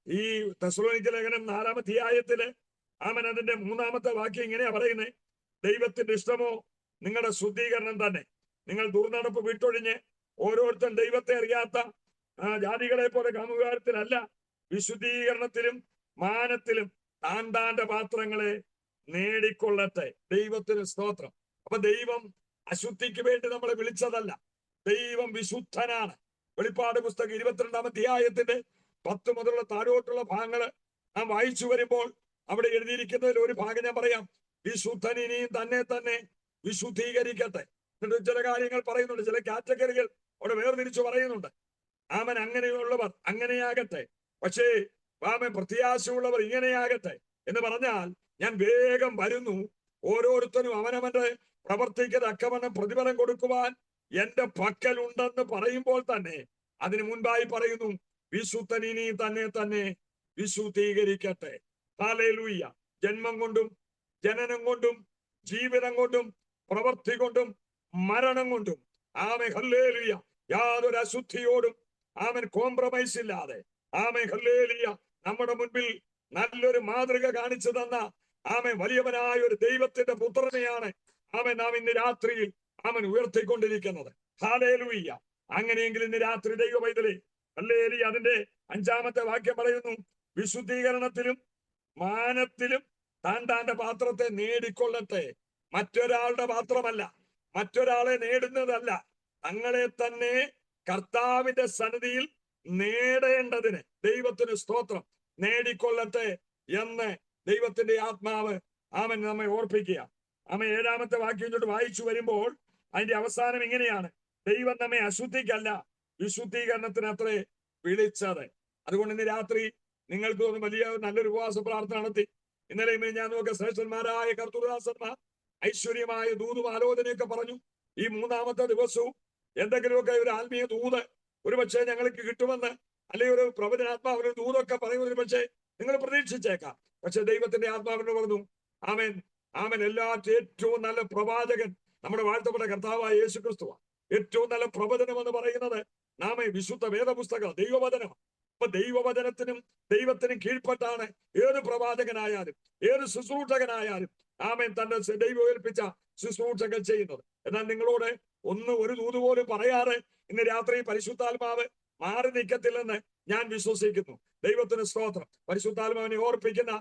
ഈ തെസ്സലോനിക്ക ലേഖനം 4-ാം അധ്യായത്തില് അതിന്റെ 3-ാമത്തെ വാക്യം ഇങ്ങനെയാ പറയുന്നത്: ദൈവത്തിന്റെ ഇഷ്ടമോ നിങ്ങളുടെ ശുദ്ധീകരണം തന്നെ. നിങ്ങൾ ദുർനടപ്പ് വിട്ടൊഴിഞ്ഞ് ഓരോരുത്തരും ദൈവത്തെ അറിയാത്ത ജാതികളെ പോലെ കാമുകാരത്തിലല്ല, വിശുദ്ധീകരണത്തിലും മാനത്തിലും താന്താന്റെ പാത്രങ്ങളെ നേടിക്കൊള്ളട്ടെ. ദൈവത്തിന് സ്തോത്രം. അപ്പൊ ദൈവം അശുദ്ധിക്ക് വേണ്ടി നമ്മളെ വിളിച്ചതല്ല, ദൈവം വിശുദ്ധനാണ്. വെളിപ്പാട് പുസ്തകം 22-ാം അധ്യായത്തിന്റെ 10 മുതലുള്ള താഴോട്ടുള്ള ഭാഗങ്ങള് നാം വായിച്ചു വരുമ്പോൾ അവിടെ എഴുതിയിരിക്കുന്നതിൽ ഒരു ഭാഗം ഞാൻ പറയാം: വിശുദ്ധൻ ഇനിയും തന്നെ തന്നെ വിശുദ്ധീകരിക്കട്ടെ. എന്നിട്ട് ചില കാര്യങ്ങൾ പറയുന്നുണ്ട്, ചില കാറ്റഗറികൾ അവിടെ വേർതിരിച്ചു പറയുന്നുണ്ട്. അങ്ങനെയുള്ളവർ അങ്ങനെയാകട്ടെ, പക്ഷേ പ്രത്യാശയുള്ളവർ ഇങ്ങനെയാകട്ടെ എന്ന് പറഞ്ഞാൽ, ഞാൻ വേഗം വരുന്നു, ഓരോരുത്തരും അവനവന്റെ പ്രവർത്തിക്ക് തക്കവണ്ണം പ്രതിഫലം കൊടുക്കുവാൻ എന്റെ പക്കൽ ഉണ്ടെന്ന് പറയുമ്പോൾ തന്നെ അതിനു മുൻപായി പറയുന്നു, വിശുദ്ധൻ ഇനി തന്നെ തന്നെ വിശുദ്ധീകരിക്കട്ടെ. ഹല്ലേലൂയ. ജന്മം കൊണ്ടും ജനനം കൊണ്ടും ജീവിതം കൊണ്ടും പ്രവൃത്തി കൊണ്ടും മരണം കൊണ്ടും ഹല്ലേലൂയ യാതൊരു അശുദ്ധിയോടും കോംപ്രമൈസ് ഇല്ലാതെ ഹല്ലേലൂയ നമ്മുടെ മുൻപിൽ നല്ലൊരു മാതൃക കാണിച്ചു തന്ന വലിയവനായ ഒരു ദൈവത്തിന്റെ പുത്രനെയാണ് നാം ഇന്ന് രാത്രിയിൽ ഉയർത്തിക്കൊണ്ടിരിക്കുന്നത്. ഹല്ലേലൂയ. അങ്ങനെയെങ്കിൽ ഇന്ന് രാത്രി ദൈവ പൈതലേ, ഹല്ലേലൂയ, അതിന്റെ 5-ാമത്തെ വാക്യം പറയുന്നു: വിശുദ്ധീകരണത്തിലും മാനത്തിലും താന്റെ പാത്രത്തെ നേടിക്കൊള്ളട്ടെ. മറ്റൊരാളുടെ പാത്രമല്ല, മറ്റൊരാളെ നേടുന്നതല്ല, തങ്ങളെ തന്നെ കർത്താവിന്റെ സന്നിധിയിൽ നേടേണ്ടതിന് ദൈവത്തിന് സ്തോത്രം നേടിക്കൊള്ളട്ടെ എന്ന് ദൈവത്തിന്റെ ആത്മാവ് നമ്മെ ഓർപ്പിക്കുക. 7-ാമത്തെ വാക്യം തൊട്ട് വായിച്ചു വരുമ്പോൾ അതിന്റെ അവസാനം ഇങ്ങനെയാണ്: ദൈവം നമ്മെ അശുദ്ധിക്കല്ല, വിശുദ്ധീകരണത്തിന് അത്രേ വിളിച്ചത്. അതുകൊണ്ട് ഇന്ന് രാത്രി നിങ്ങൾക്ക് വലിയ നല്ലൊരു ഉപവാസ പ്രാർത്ഥന നടത്തി. ഇന്നലെ ഞാൻ നോക്കിയ ശ്രേഷ്ഠന്മാരായ കർത്തൃദാസന്മാർ ഐശ്വര്യമായ ദൂതും ആലോചനയൊക്കെ പറഞ്ഞു. ഈ 3-ാമത്തെ ദിവസവും എന്തെങ്കിലുമൊക്കെ ഒരു ആത്മീയ ദൂത് ഒരുപക്ഷെ ഞങ്ങൾക്ക് കിട്ടുമെന്ന്, അല്ലെങ്കിൽ ഒരു പ്രവചനാത്മാവിന് ദൂതൊക്കെ പറയുന്നത് പക്ഷേ നിങ്ങൾ പ്രതീക്ഷിച്ചേക്കാം. പക്ഷെ ദൈവത്തിന്റെ ആത്മാവിന് പറഞ്ഞു, ആമേൻ ആമേൻ, ഏറ്റവും നല്ല പ്രവാചകൻ നമ്മുടെ വാഴ്ത്തപ്പെട്ട കർത്താവായ യേശു ക്രിസ്തുവാണ്. ഏറ്റവും നല്ല പ്രവചനം എന്ന് പറയുന്നത് വിശുദ്ധ വേദപുസ്തകം, ദൈവവചനം. അപ്പൊ ദൈവവചനത്തിനും ദൈവത്തിനും കീഴ്പ്പെട്ടാണ് ഏത് പ്രവാചകനായാലും ഏത് ശുശ്രൂഷകനായാലും തന്റെ ദൈവം ഏൽപ്പിച്ച ശുശ്രൂഷകൾ ചെയ്യുന്നത്. എന്നാൽ നിങ്ങളോട് ഒരു ദൂത് പോലും പറയാറ് ഇന്ന് രാത്രി പരിശുദ്ധാത്മാവ് മാറി നിൽക്കത്തില്ലെന്ന് ഞാൻ വിശ്വസിക്കുന്നു. ദൈവത്തിന് സ്തോത്രം. പരിശുദ്ധാത്മാവിനെ ഓർപ്പിക്കുന്ന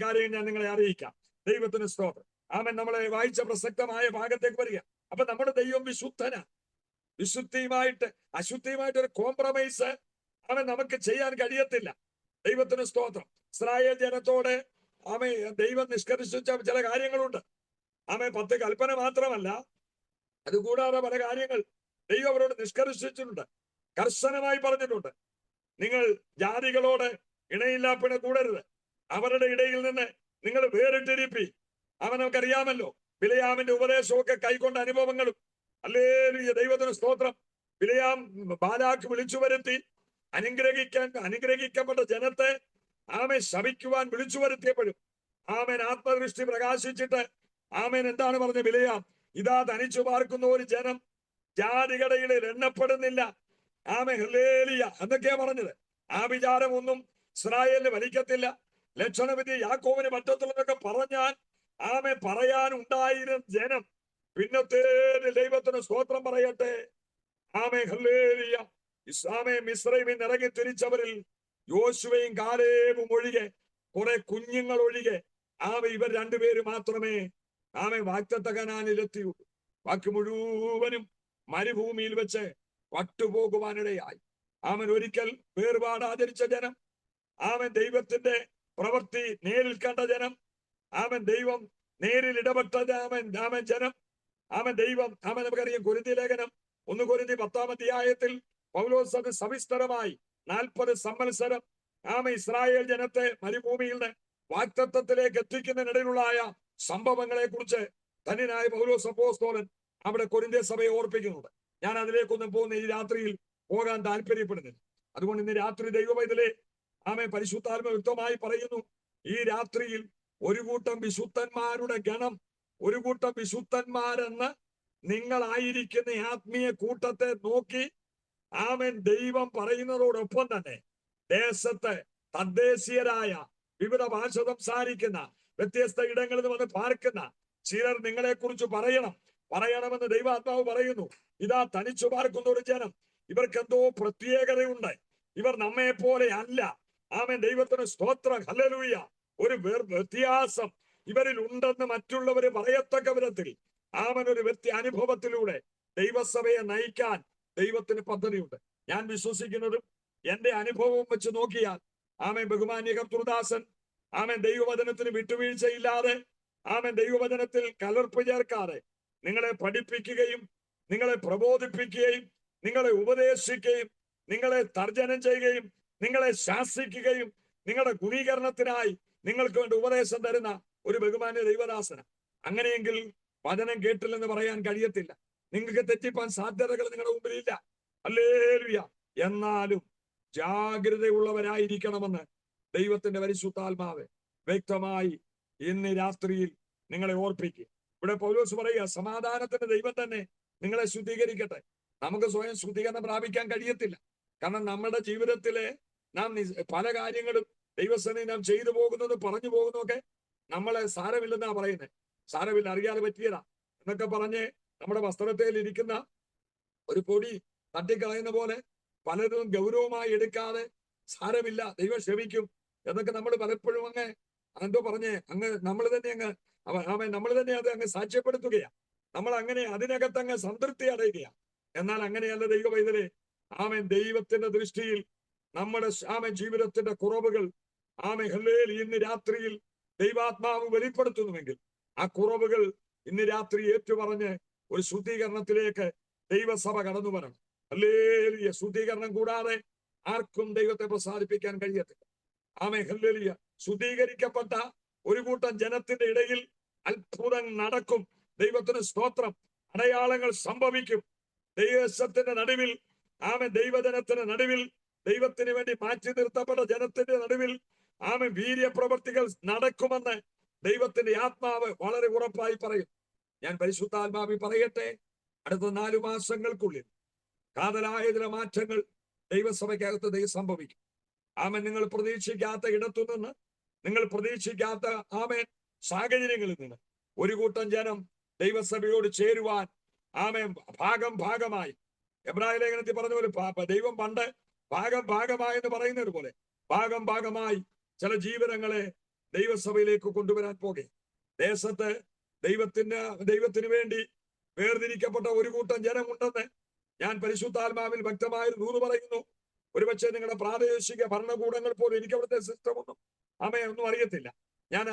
കാര്യം ഞാൻ നിങ്ങളെ അറിയിക്കാം. ദൈവത്തിന് സ്തോത്രം. നമ്മളെ വായിച്ച പ്രസക്തമായ ഭാഗത്തേക്ക് വരിക. അപ്പൊ നമ്മുടെ ദൈവം വിശുദ്ധനാണ്. വിശുദ്ധിയുമായിട്ട് അശുദ്ധിയുമായിട്ട് ഒരു കോംപ്രമൈസ് നമുക്ക് ചെയ്യാൻ കഴിയത്തില്ല. ദൈവത്തിന് സ്തോത്രം. ഇസ്രായേൽ ജനത്തോട് ദൈവം നിഷ്കർഷിച്ച ചില കാര്യങ്ങളുണ്ട്. 10 കൽപ്പന മാത്രമല്ല, അതുകൂടാതെ പല കാര്യങ്ങൾ ദൈവം അവരോട് നിഷ്കർഷിച്ചിട്ടുണ്ട്, കർശനമായി പറഞ്ഞിട്ടുണ്ട്. നിങ്ങൾ ജാതികളോട് ഇണയില്ലാപ്പിണ കൂടരുത്, അവരുടെ ഇടയിൽ നിന്ന് നിങ്ങൾ വേറിട്ടിരിപ്പി. നമുക്കറിയാമല്ലോ ബിലെയാമിന്റെ ഉപദേശമൊക്കെ കൈക്കൊണ്ട അനുഭവങ്ങളും. ഹല്ലേലൂയ, ദൈവത്തിന് സ്തോത്രം. ബിലെയാം ബാലാക്ക് വിളിച്ചു വരുത്തി അനുഗ്രഹിക്കപ്പെട്ട ജനത്തെ ശപിക്കുവാൻ വിളിച്ചു വരുത്തിയപ്പോഴും ആത്മദൃഷ്ടി പ്രകാശിച്ചിട്ട് എന്താണ് പറഞ്ഞ ബിലെയാം? ഇതാ തനിച്ചു പാർക്കുന്ന ഒരു ജനം ജാതികടയിൽ എണ്ണപ്പെടുന്നില്ല. ഹല്ലേലൂയ എന്നൊക്കെയാ പറഞ്ഞത്. വിചാരമൊന്നും ഇസ്രായേലിന് വലിക്കത്തില്ല, ലക്ഷണവിധി യാക്കോബിന് പറ്റത്തില്ലെന്നൊക്കെ പറഞ്ഞാൽ പറയാനുണ്ടായിരുന്ന ജനം പിന്നത്തെ ദൈവത്തിന് സ്തോത്രം പറയട്ടെ. ഹല്ലേലൂയ. മിസ്രൈമിൽ ഇറങ്ങി തിരിച്ചവരിൽ യോശുവയും കാലേബും ഒഴികെ, കുറെ കുഞ്ഞുങ്ങൾ ഒഴികെ ഇവർ രണ്ടുപേര് മാത്രമേ വാഗ്ദത്ത കനാനിലെത്തിയുള്ളൂ. ബാക്കി മുഴുവനും മരുഭൂമിയിൽ വെച്ച് പട്ടുപോകുവാനിടയായി. ഒരിക്കൽ വേർപാട് ആചരിച്ച ജനം, ദൈവത്തിന്റെ പ്രവൃത്തി നേരിൽ കണ്ട ജനം, ദൈവം നേരിൽ ഇടപെട്ട ജനം, ദൈവം നമുക്കറിയാം. കൊരിന്ത്യ ലേഖനം 1 കൊരിന്ത്യർ 10-ാം അധ്യായത്തിൽ പൗലോസ് അത് സവിസ്തരമായി 40 സംവത്സരം ഇസ്രായേൽ ജനത്തെ മരുഭൂമിയിൽ നിന്ന് വാഗ്ദത്തത്തിലേക്ക് എത്തിക്കുന്നതിനിടയിലുള്ള സംഭവങ്ങളെ കുറിച്ച് ധന്യനായ പൗലോസ് അപ്പോസ്തലൻ അവിടെ കൊരിന്ത്യ സഭയെ ഓർപ്പിക്കുന്നുണ്ട്. ഞാൻ അതിലേക്കൊന്നും പോകുന്ന ഈ രാത്രിയിൽ പോകാൻ താല്പര്യപ്പെടുന്നില്ല. അതുകൊണ്ട് ഇന്ന് രാത്രി ദൈവപൈതലേ, പരിശുദ്ധാത്മ വ്യക്തമായി പറയുന്നു, ഈ രാത്രിയിൽ ഒരു കൂട്ടം വിശുദ്ധന്മാരുടെ ഗണം ഒരു കൂട്ടം വിശുദ്ധന്മാരെന്ന് നിങ്ങളായിരിക്കുന്ന ആത്മീയ കൂട്ടത്തെ നോക്കി ആമേൻ ദൈവം പറയുന്നതോടൊപ്പം തന്നെ ദേശത്ത് തദ്ദേശീയരായ വിവിധ ഭാഷ സംസാരിക്കുന്ന വ്യത്യസ്ത ഇടങ്ങളിൽ നിന്ന് വന്ന് പാർക്കുന്ന ചിലർ നിങ്ങളെ കുറിച്ച് പറയണമെന്ന് ദൈവാത്മാവ് പറയുന്നു. ഇതാ തനിച്ചു പാർക്കുന്ന ഒരു ജനം, ഇവർക്ക് എന്തോ പ്രത്യേകതയുണ്ട്, ഇവർ നമ്മെ പോലെ അല്ല. ആമേൻ, ദൈവത്തിന് സ്തോത്രം, ഹല്ലേലൂയ. ഒരു വ്യത്യാസം ഇവരിൽ ഉണ്ടെന്ന് മറ്റുള്ളവര് പറയത്തക്ക വിധത്തിൽ ആമൻ ഒരു അനുഭവത്തിലൂടെ ദൈവസഭയെ നയിക്കാൻ ദൈവത്തിന് പദ്ധതിയുണ്ട്. ഞാൻ വിശ്വസിക്കുന്നതും എന്റെ അനുഭവവും വെച്ച് നോക്കിയാൽ ആമേൻ ബഹുമാന്യ കർത്തൃദാസൻ ആമേൻ ദൈവവചനത്തിന് വിട്ടുവീഴ്ചയില്ലാതെ ആമേൻ ദൈവവചനത്തിൽ കലർപ്പ് ചേർക്കാതെ നിങ്ങളെ പഠിപ്പിക്കുകയും നിങ്ങളെ പ്രബോധിപ്പിക്കുകയും നിങ്ങളെ ഉപദേശിക്കുകയും നിങ്ങളെ തർജ്ജനം ചെയ്യുകയും നിങ്ങളെ ശാസിക്കുകയും നിങ്ങളുടെ ഗുണീകരണത്തിനായി നിങ്ങൾക്ക് വേണ്ടി ഉപദേശം തരുന്ന ഒരു ബഹുമാന്യ ദൈവദാസന. അങ്ങനെയെങ്കിൽ വചനം കേട്ടില്ലെന്ന് പറയാൻ കഴിയത്തില്ല. നിങ്ങൾക്ക് തെറ്റിപ്പാൻ സാധ്യതകൾ നിങ്ങളുടെ മുമ്പിലില്ല. ഹല്ലേലൂയ. എന്നാലും ജാഗ്രതയുള്ളവരായിരിക്കണമെന്ന് ദൈവത്തിന്റെ പരിശുദ്ധാത്മാവ് വ്യക്തമായി ഇന്ന് രാത്രിയിൽ നിങ്ങളെ ഓർപ്പിക്കുക. ഇവിടെ പൗലോസ് പറയുക, സമാധാനത്തിന്റെ ദൈവം തന്നെ നിങ്ങളെ ശുദ്ധീകരിക്കട്ടെ. നമുക്ക് സ്വയം ശുദ്ധീകരണം പ്രാപിക്കാൻ കഴിയത്തില്ല. കാരണം നമ്മുടെ ജീവിതത്തിലെ നാം പല കാര്യങ്ങളും ദൈവസേനയിൽ നാം ചെയ്തു പോകുന്നത് പറഞ്ഞു പോകുന്നതൊക്കെ നമ്മളെ സാരമില്ലെന്നാ പറയുന്നത്. സാരമില്ല, അറിയാതെ പറ്റിയതാ എന്നൊക്കെ പറഞ്ഞ് നമ്മുടെ വസ്ത്രത്തിൽ ഇരിക്കുന്ന ഒരു പൊടി തട്ടിക്കളയുന്ന പോലെ പലരും ഗൗരവമായി എടുക്കാതെ സാരമില്ല, ദൈവം ക്ഷമിക്കും എന്നൊക്കെ നമ്മൾ പലപ്പോഴും എന്തോ പറഞ്ഞ് നമ്മൾ തന്നെ അത് അങ്ങ് സാക്ഷ്യപ്പെടുത്തുകയാണ്. നമ്മൾ അങ്ങനെ അതിനകത്ത് അങ്ങ് സംതൃപ്തി അടയുകയാണ്. എന്നാൽ അങ്ങനെയല്ല ദൈവ പൈതലേ. ആമേൻ, ദൈവത്തിന്റെ ദൃഷ്ടിയിൽ നമ്മുടെ ആമേൻ ജീവിതത്തിന്റെ കുറവുകൾ ഹല്ലേലൂയ ഇന്ന് രാത്രിയിൽ ദൈവാത്മാവ് വെളിപ്പെടുത്തുന്നുവെങ്കിൽ ആ കുറവുകൾ ഇന്ന് രാത്രി ഏറ്റുപറഞ്ഞ് ഒരു ശുദ്ധീകരണത്തിലേക്ക് ദൈവസഭ കടന്നു വരണം. ഹല്ലേലൂയ. ശുദ്ധീകരണം കൂടാതെ ആർക്കും ദൈവത്തെ പ്രസാദിപ്പിക്കാൻ കഴിയത്തില്ല. ഹല്ലേലൂയ. ശുദ്ധീകരിക്കപ്പെട്ട ഒരു കൂട്ടം ജനത്തിന്റെ ഇടയിൽ അത്ഭുതം നടക്കും. ദൈവത്തിന് സ്തോത്രം. അടയാളങ്ങൾ സംഭവിക്കും. ദൈവത്തിന്റെ നടുവിൽ ദൈവജനത്തിന്റെ നടുവിൽ ദൈവത്തിന് വേണ്ടി മാറ്റി നിർത്തപ്പെട്ട ജനത്തിന്റെ നടുവിൽ വീര്യപ്രവർത്തികൾ നടക്കുമെന്ന് ദൈവത്തിന്റെ ആത്മാവ് വളരെ ഉറപ്പായി പറയും. ഞാൻ പരിശുദ്ധാത്മാവിൽ പറയട്ടെ, അടുത്ത 4 മാസങ്ങൾക്കുള്ളിൽ കാതലായ ചില മാറ്റങ്ങൾ ദൈവസഭയ്ക്കകത്ത് ദൈവം സംഭവിക്കും. നിങ്ങൾ പ്രതീക്ഷിക്കാത്ത ഇടത്തുനിന്ന്, നിങ്ങൾ പ്രതീക്ഷിക്കാത്ത സാഹചര്യങ്ങളിൽ നിന്ന് ഒരു കൂട്ടം ജനം ദൈവസഭയോട് ചേരുവാൻ ഭാഗമായി എബ്രായ ലേഖനത്തിൽ പറഞ്ഞ പോലെ ദൈവം പണ്ട് ഭാഗമായി എന്ന് പറയുന്നത് പോലെ ഭാഗമായി ചില ജീവനങ്ങളെ ദൈവസഭയിലേക്ക് കൊണ്ടുവരാൻ പോകെ. ദേശത്ത് ദൈവത്തിന് വേണ്ടി വേർതിരിക്കപ്പെട്ട ഒരു കൂട്ടം ജനമുണ്ടെന്ന് ഞാൻ പരിശുദ്ധാത്മാവിൽ വ്യക്തമായി ദൂത് പറയുന്നു. ഒരുപക്ഷെ നിങ്ങളുടെ പ്രാദേശിക ഭരണകൂടങ്ങൾ പോലും എനിക്ക് അവിടുത്തെ സിസ്റ്റമൊന്നും ഒന്നും അറിയത്തില്ല. ഞാൻ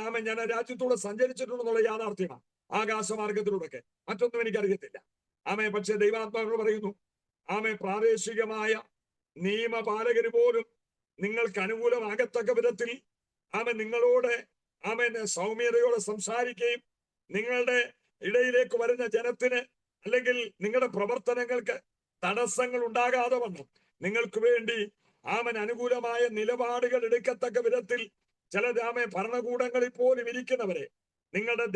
രാജ്യത്തൂടെ സഞ്ചരിച്ചിട്ടുണ്ടെന്നുള്ള യാഥാർത്ഥ്യമാണ്. ആകാശമാർഗത്തിലൂടെയൊക്കെ മറ്റൊന്നും എനിക്കറിയത്തില്ല. പക്ഷെ ദൈവാത്മാക്കൾ പറയുന്നു, പ്രാദേശികമായ നിയമപാലകര് പോലും നിങ്ങൾക്ക് അനുകൂലമാകത്തക്ക വിധത്തിൽ നിങ്ങളോട് സൗമ്യതയോടെ സംസാരിക്കുകയും നിങ്ങളുടെ ഇടയിലേക്ക് വരുന്ന ജനത്തിന് അല്ലെങ്കിൽ നിങ്ങളുടെ പ്രവർത്തനങ്ങൾക്ക് തടസ്സങ്ങൾ ഉണ്ടാകാതെ വണ്ണം നിങ്ങൾക്ക് വേണ്ടി അനുകൂലമായ നിലപാടുകൾ എടുക്കത്തക്ക വിധത്തിൽ ചില ഭരണകൂടങ്ങളിൽ പോലും ഇരിക്കുന്നവരെ നിങ്ങളുടെ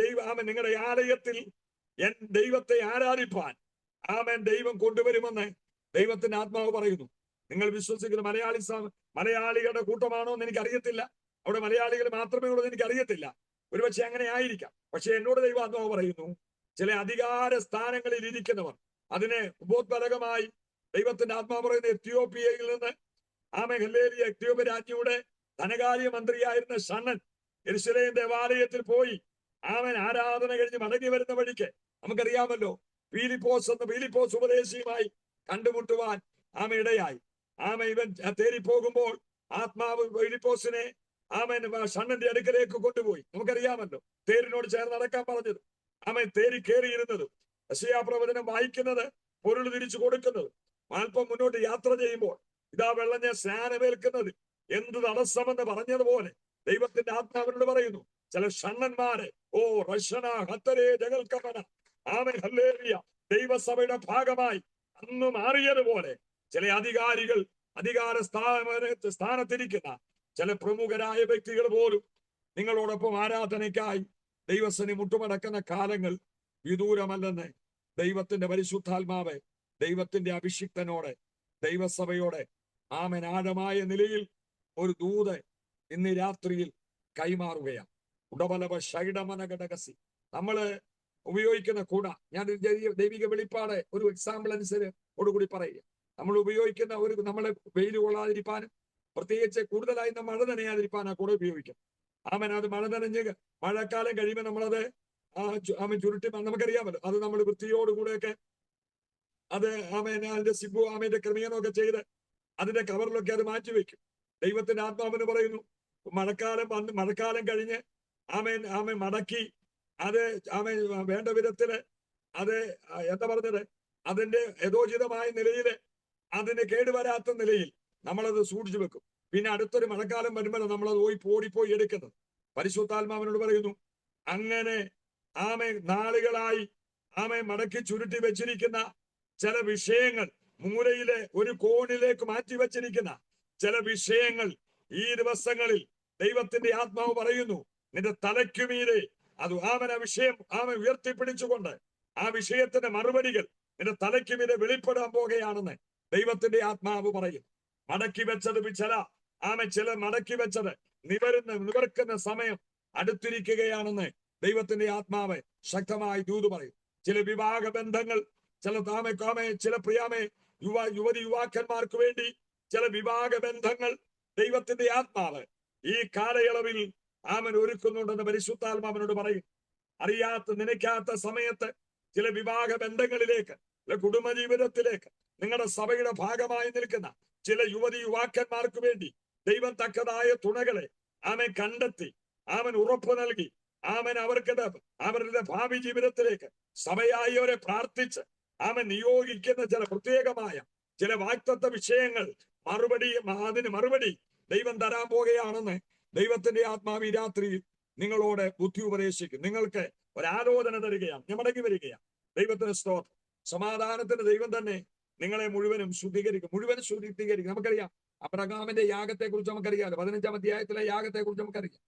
നിങ്ങളുടെ ആലയത്തിൽ ദൈവത്തെ ആരാധിപ്പാൻ ദൈവം കൊണ്ടുവരുമെന്ന് ദൈവത്തിന്റെ ആത്മാവ് പറയുന്നു. നിങ്ങൾ വിശ്വസിക്കുന്ന മലയാളികളുടെ കൂട്ടമാണോ എന്ന് എനിക്ക് അറിയത്തില്ല. അവിടെ മലയാളികൾ മാത്രമേ ഉള്ളൂ എന്ന് എനിക്ക് അറിയത്തില്ല. ഒരുപക്ഷെ അങ്ങനെ ആയിരിക്കാം. പക്ഷെ എന്നോട് ദൈവാത്മാവ് പറയുന്നു, ചില അധികാര സ്ഥാനങ്ങളിൽ ഇരിക്കുന്നവർ അതിനെ ഉപോത്ബലകമായി ദൈവത്തിന്റെ ആത്മാവ് പറയുന്ന എത്യോപ്യയിൽ നിന്ന് ഹല്ലേലൂയ എത്യോപ്യ രാജ്ഞിയുടെ ധനകാര്യ മന്ത്രിയായിരുന്ന ഷണ്ണൻ യെരൂശലേം ദേവാലയത്തിൽ പോയി ആരാധന കഴിഞ്ഞ് മടങ്ങി വരുന്ന വഴിക്ക് നമുക്കറിയാമല്ലോ ഫിലിപ്പോസ് ഉപദേശിയുമായി കണ്ടുമുട്ടുവാൻ ഇടയായി. ഇവൻ തേരി പോകുമ്പോൾ ആത്മാവ് ഫിലിപ്പോസിനെ ഷണ്ണന്റെ അടുക്കലേക്ക് കൊണ്ടുപോയി. നമുക്കറിയാമല്ലോ തേരിനോട് ചേർന്ന് നടക്കാൻ പറഞ്ഞത്, തേരി കയറിയിരുന്നതും യെശയ്യാ പ്രവചനം വായിക്കുന്നത്, പൊരുൾ തിരിച്ചു കൊടുക്കുന്നത്. അല്പം മുന്നോട്ട് യാത്ര ചെയ്യുമ്പോൾ ഇതാ വെള്ളഞ്ഞ സ്നാനമേൽക്കുന്നത് എന്ത് തടസ്സമെന്ന് പറഞ്ഞതുപോലെ ദൈവത്തിന്റെ ആത്മാവിനോട് പറയുന്നു, ചില ഷണ്ണന്മാരെ ഹല്ലേലൂയ ദൈവസഭയുടെ ഭാഗമായി അന്ന് മാറിയതുപോലെ ചില അധികാരികൾ അധികാര സ്ഥാനത്തിരിക്കുന്ന ചില പ്രമുഖരായ വ്യക്തികൾ പോലും നിങ്ങളോടൊപ്പം ആരാധനയ്ക്കായി ദൈവസനി മുട്ടുമടക്കുന്ന കാലങ്ങൾ വിദൂരമല്ലെന്ന് ദൈവത്തിന്റെ പരിശുദ്ധാത്മാവ് ദൈവത്തിന്റെ അഭിഷിക്തനോട് ദൈവസഭയോടെ ആമൻ ആഴമായ നിലയിൽ ഒരു ദൂത് ഇന്ന് രാത്രിയിൽ കൈമാറുകയാണ്. ഉടബലവ ഷൈഡമനഘടകസി നമ്മള് ഉപയോഗിക്കുന്ന കൂട, ഞാൻ ദൈവിക വെളിപ്പാട് ഒരു എക്സാമ്പിൾ അനുസരിച്ചോടുകൂടി പറയുക. നമ്മൾ ഉപയോഗിക്കുന്ന നമ്മളെ വെയിൽ കൊള്ളാതിരിക്കാനും പ്രത്യേകിച്ച് കൂടുതലായി മഴ നനയാതിരിക്കാനാ കൂടെ ഉപയോഗിക്കും. ആമൻ അത് മഴ നനഞ്ഞ് മഴക്കാലം കഴിയുമ്പോൾ നമ്മളത് ചുരുട്ടി നമുക്കറിയാമല്ലോ, അത് നമ്മൾ വൃത്തിയോടുകൂടെയൊക്കെ അത് അതിന്റെ സിബു ആമേന്റെ ക്രമീകരണമൊക്കെ ചെയ്ത് അതിന്റെ കവറിലൊക്കെ അത് മാറ്റിവെക്കും. ദൈവത്തിന്റെ ആത്മാവിന് പറയുന്നു, മഴക്കാലം കഴിഞ്ഞ് ആമേൻ മടക്കി അത് വേണ്ട വിധത്തില് അത് എന്താ പറഞ്ഞത്, അതിന്റെ യഥോചിതമായ നിലയിൽ അതിന് കേടുവരാത്ത നിലയിൽ നമ്മളത് സൂക്ഷിച്ചു വെക്കും. പിന്നെ അടുത്തൊരു മഴക്കാലം വരുമ്പോൾ നമ്മളത് ഓടിപ്പോയി എടുക്കുന്നത്. പരിശുദ്ധാത്മാവിനോട് പറയുന്നു, അങ്ങനെ നാളുകളായി മടക്കി ചുരുട്ടി വെച്ചിരിക്കുന്ന ചില വിഷയങ്ങൾ, മൂലയിലെ ഒരു കോണിലേക്ക് മാറ്റി വെച്ചിരിക്കുന്ന ചില വിഷയങ്ങൾ ഈ ദിവസങ്ങളിൽ ദൈവത്തിന്റെ ആത്മാവ് പറയുന്നു, നിന്റെ തലയ്ക്കുമീതെ അത് ആ വിഷയം ഉയർത്തിപ്പിടിച്ചുകൊണ്ട് ആ വിഷയത്തിന്റെ മറുപടികൾ നിന്റെ തലയ്ക്കുമീതെ വെളിപ്പെടാൻ പോകുകയാണെന്ന് ദൈവത്തിന്റെ ആത്മാവ് പറയും. മടക്കി വെച്ചത് ചില മടക്കി വെച്ചത് നിവർക്കുന്ന സമയം അടുത്തിരിക്കുകയാണെന്ന് ദൈവത്തിന്റെ ആത്മാവ് ശക്തമായി ദൂത് പറയും. ചില വിവാഹ ബന്ധങ്ങൾ, ചില പ്രിയാമേ യുവാക്കന്മാർക്ക് വേണ്ടി ചില വിവാഹ ബന്ധങ്ങൾ ദൈവത്തിന്റെ ആത്മാവ് ഈ കാലയളവിൽ ഒരുക്കുന്നുണ്ടെന്ന് പരിശുദ്ധാത്മാവിനോട് പറയും. നനയ്ക്കാത്ത സമയത്ത് ചില വിവാഹ ബന്ധങ്ങളിലേക്ക്, ചില കുടുംബജീവിതത്തിലേക്ക് നിങ്ങളുടെ സഭയുടെ ഭാഗമായി നിൽക്കുന്ന ചില യുവാക്കന്മാർക്ക് വേണ്ടി ദൈവം തക്കതായ തുണകളെ കണ്ടെത്തി ഉറപ്പ് നൽകി അവരുടെ ഭാവി ജീവിതത്തിലേക്ക് സഭയായി അവരെ പ്രാർത്ഥിച്ച് നിയോഗിക്കുന്ന ചില പ്രത്യേകമായ ചില വാഗ്ദത്ത വിഷയങ്ങൾ അതിന് മറുപടി ദൈവം തരാൻ പോകുകയാണെന്ന് ദൈവത്തിന്റെ ആത്മാവ് ഈ രാത്രിയിൽ നിങ്ങളോട് ബുദ്ധി ഉപദേശിക്കും. നിങ്ങൾക്ക് ഒരാലോചന തരികയാണ്. ഞാൻ മടങ്ങി വരികയാണ്. ദൈവത്തിന് സ്തോത്രം. സമാധാനത്തിന് ദൈവം തന്നെ നിങ്ങളെ മുഴുവനും ശുദ്ധീകരിക്കും. നമുക്കറിയാം അബ്രഹാമിന്റെ യാഗത്തെ കുറിച്ച് നമുക്കറിയാലോ. 15-ാം അധ്യായത്തിലെ യാഗത്തെ കുറിച്ച് നമുക്കറിയാം.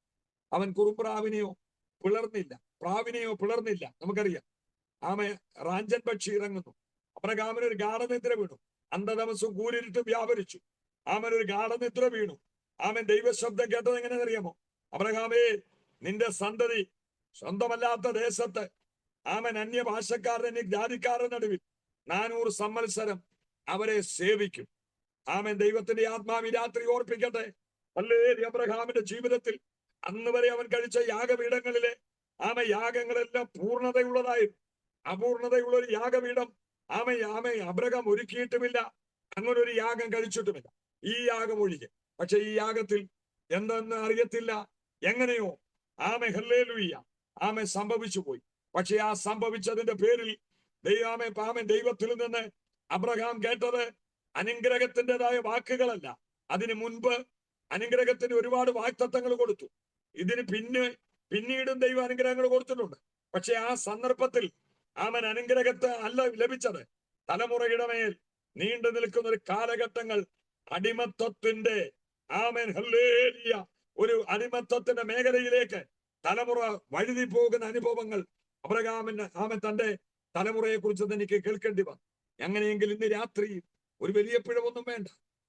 അവൻ കുറുപ്രാവിനെയോ പിളർന്നില്ല. നമുക്കറിയാം. റാഞ്ചൻ പക്ഷി ഇറങ്ങുന്നു. അബ്രഹാമിന് ഒരു ഗാഠനിദ്ര വീണു. അന്ധതമസും കൂരിരുട്ടും വ്യാപരിച്ചു. ഒരു ഗാഠനിദ്ര വീണു. ദൈവശബ്ദം കേട്ടത് എങ്ങനെയെന്നറിയാമോ? അബ്രഹാമേ, നിന്റെ സന്തതി സ്വന്തമല്ലാത്ത ദേശത്ത് അന്യഭാഷക്കാരൻ ജാതിക്കാരുടെ നടുവിൽ 400 സംവത്സരം അവരെ സേവിക്കും. ദൈവത്തിന്റെ ആത്മാവ് രാത്രി ഓർപ്പിക്കട്ടെ. അബ്രഹാമിന്റെ ജീവിതത്തിൽ അന്ന് വരെ അവൻ കഴിച്ച യാഗപീഠങ്ങളിലെ യാഗങ്ങളെല്ലാം പൂർണ്ണതയുള്ളതായിരുന്നു. അപൂർണതയുള്ള ഒരു യാഗപീഠം അബ്രഹാം ഒരുക്കിയിട്ടുമില്ല. അങ്ങനെ ഒരു യാഗം കഴിച്ചിട്ടുമില്ല, ഈ യാഗം ഒഴികെ. പക്ഷെ ഈ യാഗത്തിൽ എന്തെന്ന് അറിയത്തില്ല, എങ്ങനെയോ ഹല്ലേലൂയ സംഭവിച്ചു പോയി. പക്ഷെ ആ സംഭവിച്ചതിന്റെ പേരിൽ ദൈവത്തിൽ നിന്ന് അബ്രഹാം കേട്ടത് അനുഗ്രഹത്തിൻ്റെതായ വാക്കുകളല്ല. അതിനു മുൻപ് അനുഗ്രഹത്തിന് ഒരുപാട് വാഗ്ദത്തങ്ങൾ കൊടുത്തു. ഇതിന് പിന്നീടും ദൈവ അനുഗ്രഹങ്ങൾ കൊടുത്തിട്ടുണ്ട്. പക്ഷെ ആ സന്ദർഭത്തിൽ അനുഗ്രഹത്തെ അല്ല ലഭിച്ചത്. തലമുറയുടെ മേൽ നീണ്ടു നിൽക്കുന്ന ഒരു കാലഘട്ടങ്ങൾ അടിമത്വത്തിന്റെ ഹല്ലേലൂയ ഒരു അടിമത്വത്തിന്റെ മേഖലയിലേക്ക് തലമുറ വഴുതി പോകുന്ന അനുഭവങ്ങൾ അബ്രഹാമിന് തന്റെ തലമുറയെ കുറിച്ച് എനിക്ക് കേൾക്കേണ്ടി വന്നു. അങ്ങനെയെങ്കിൽ ഇന്ന് രാത്രി ഒരു വലിയ പിഴവൊന്നും വേണ്ട,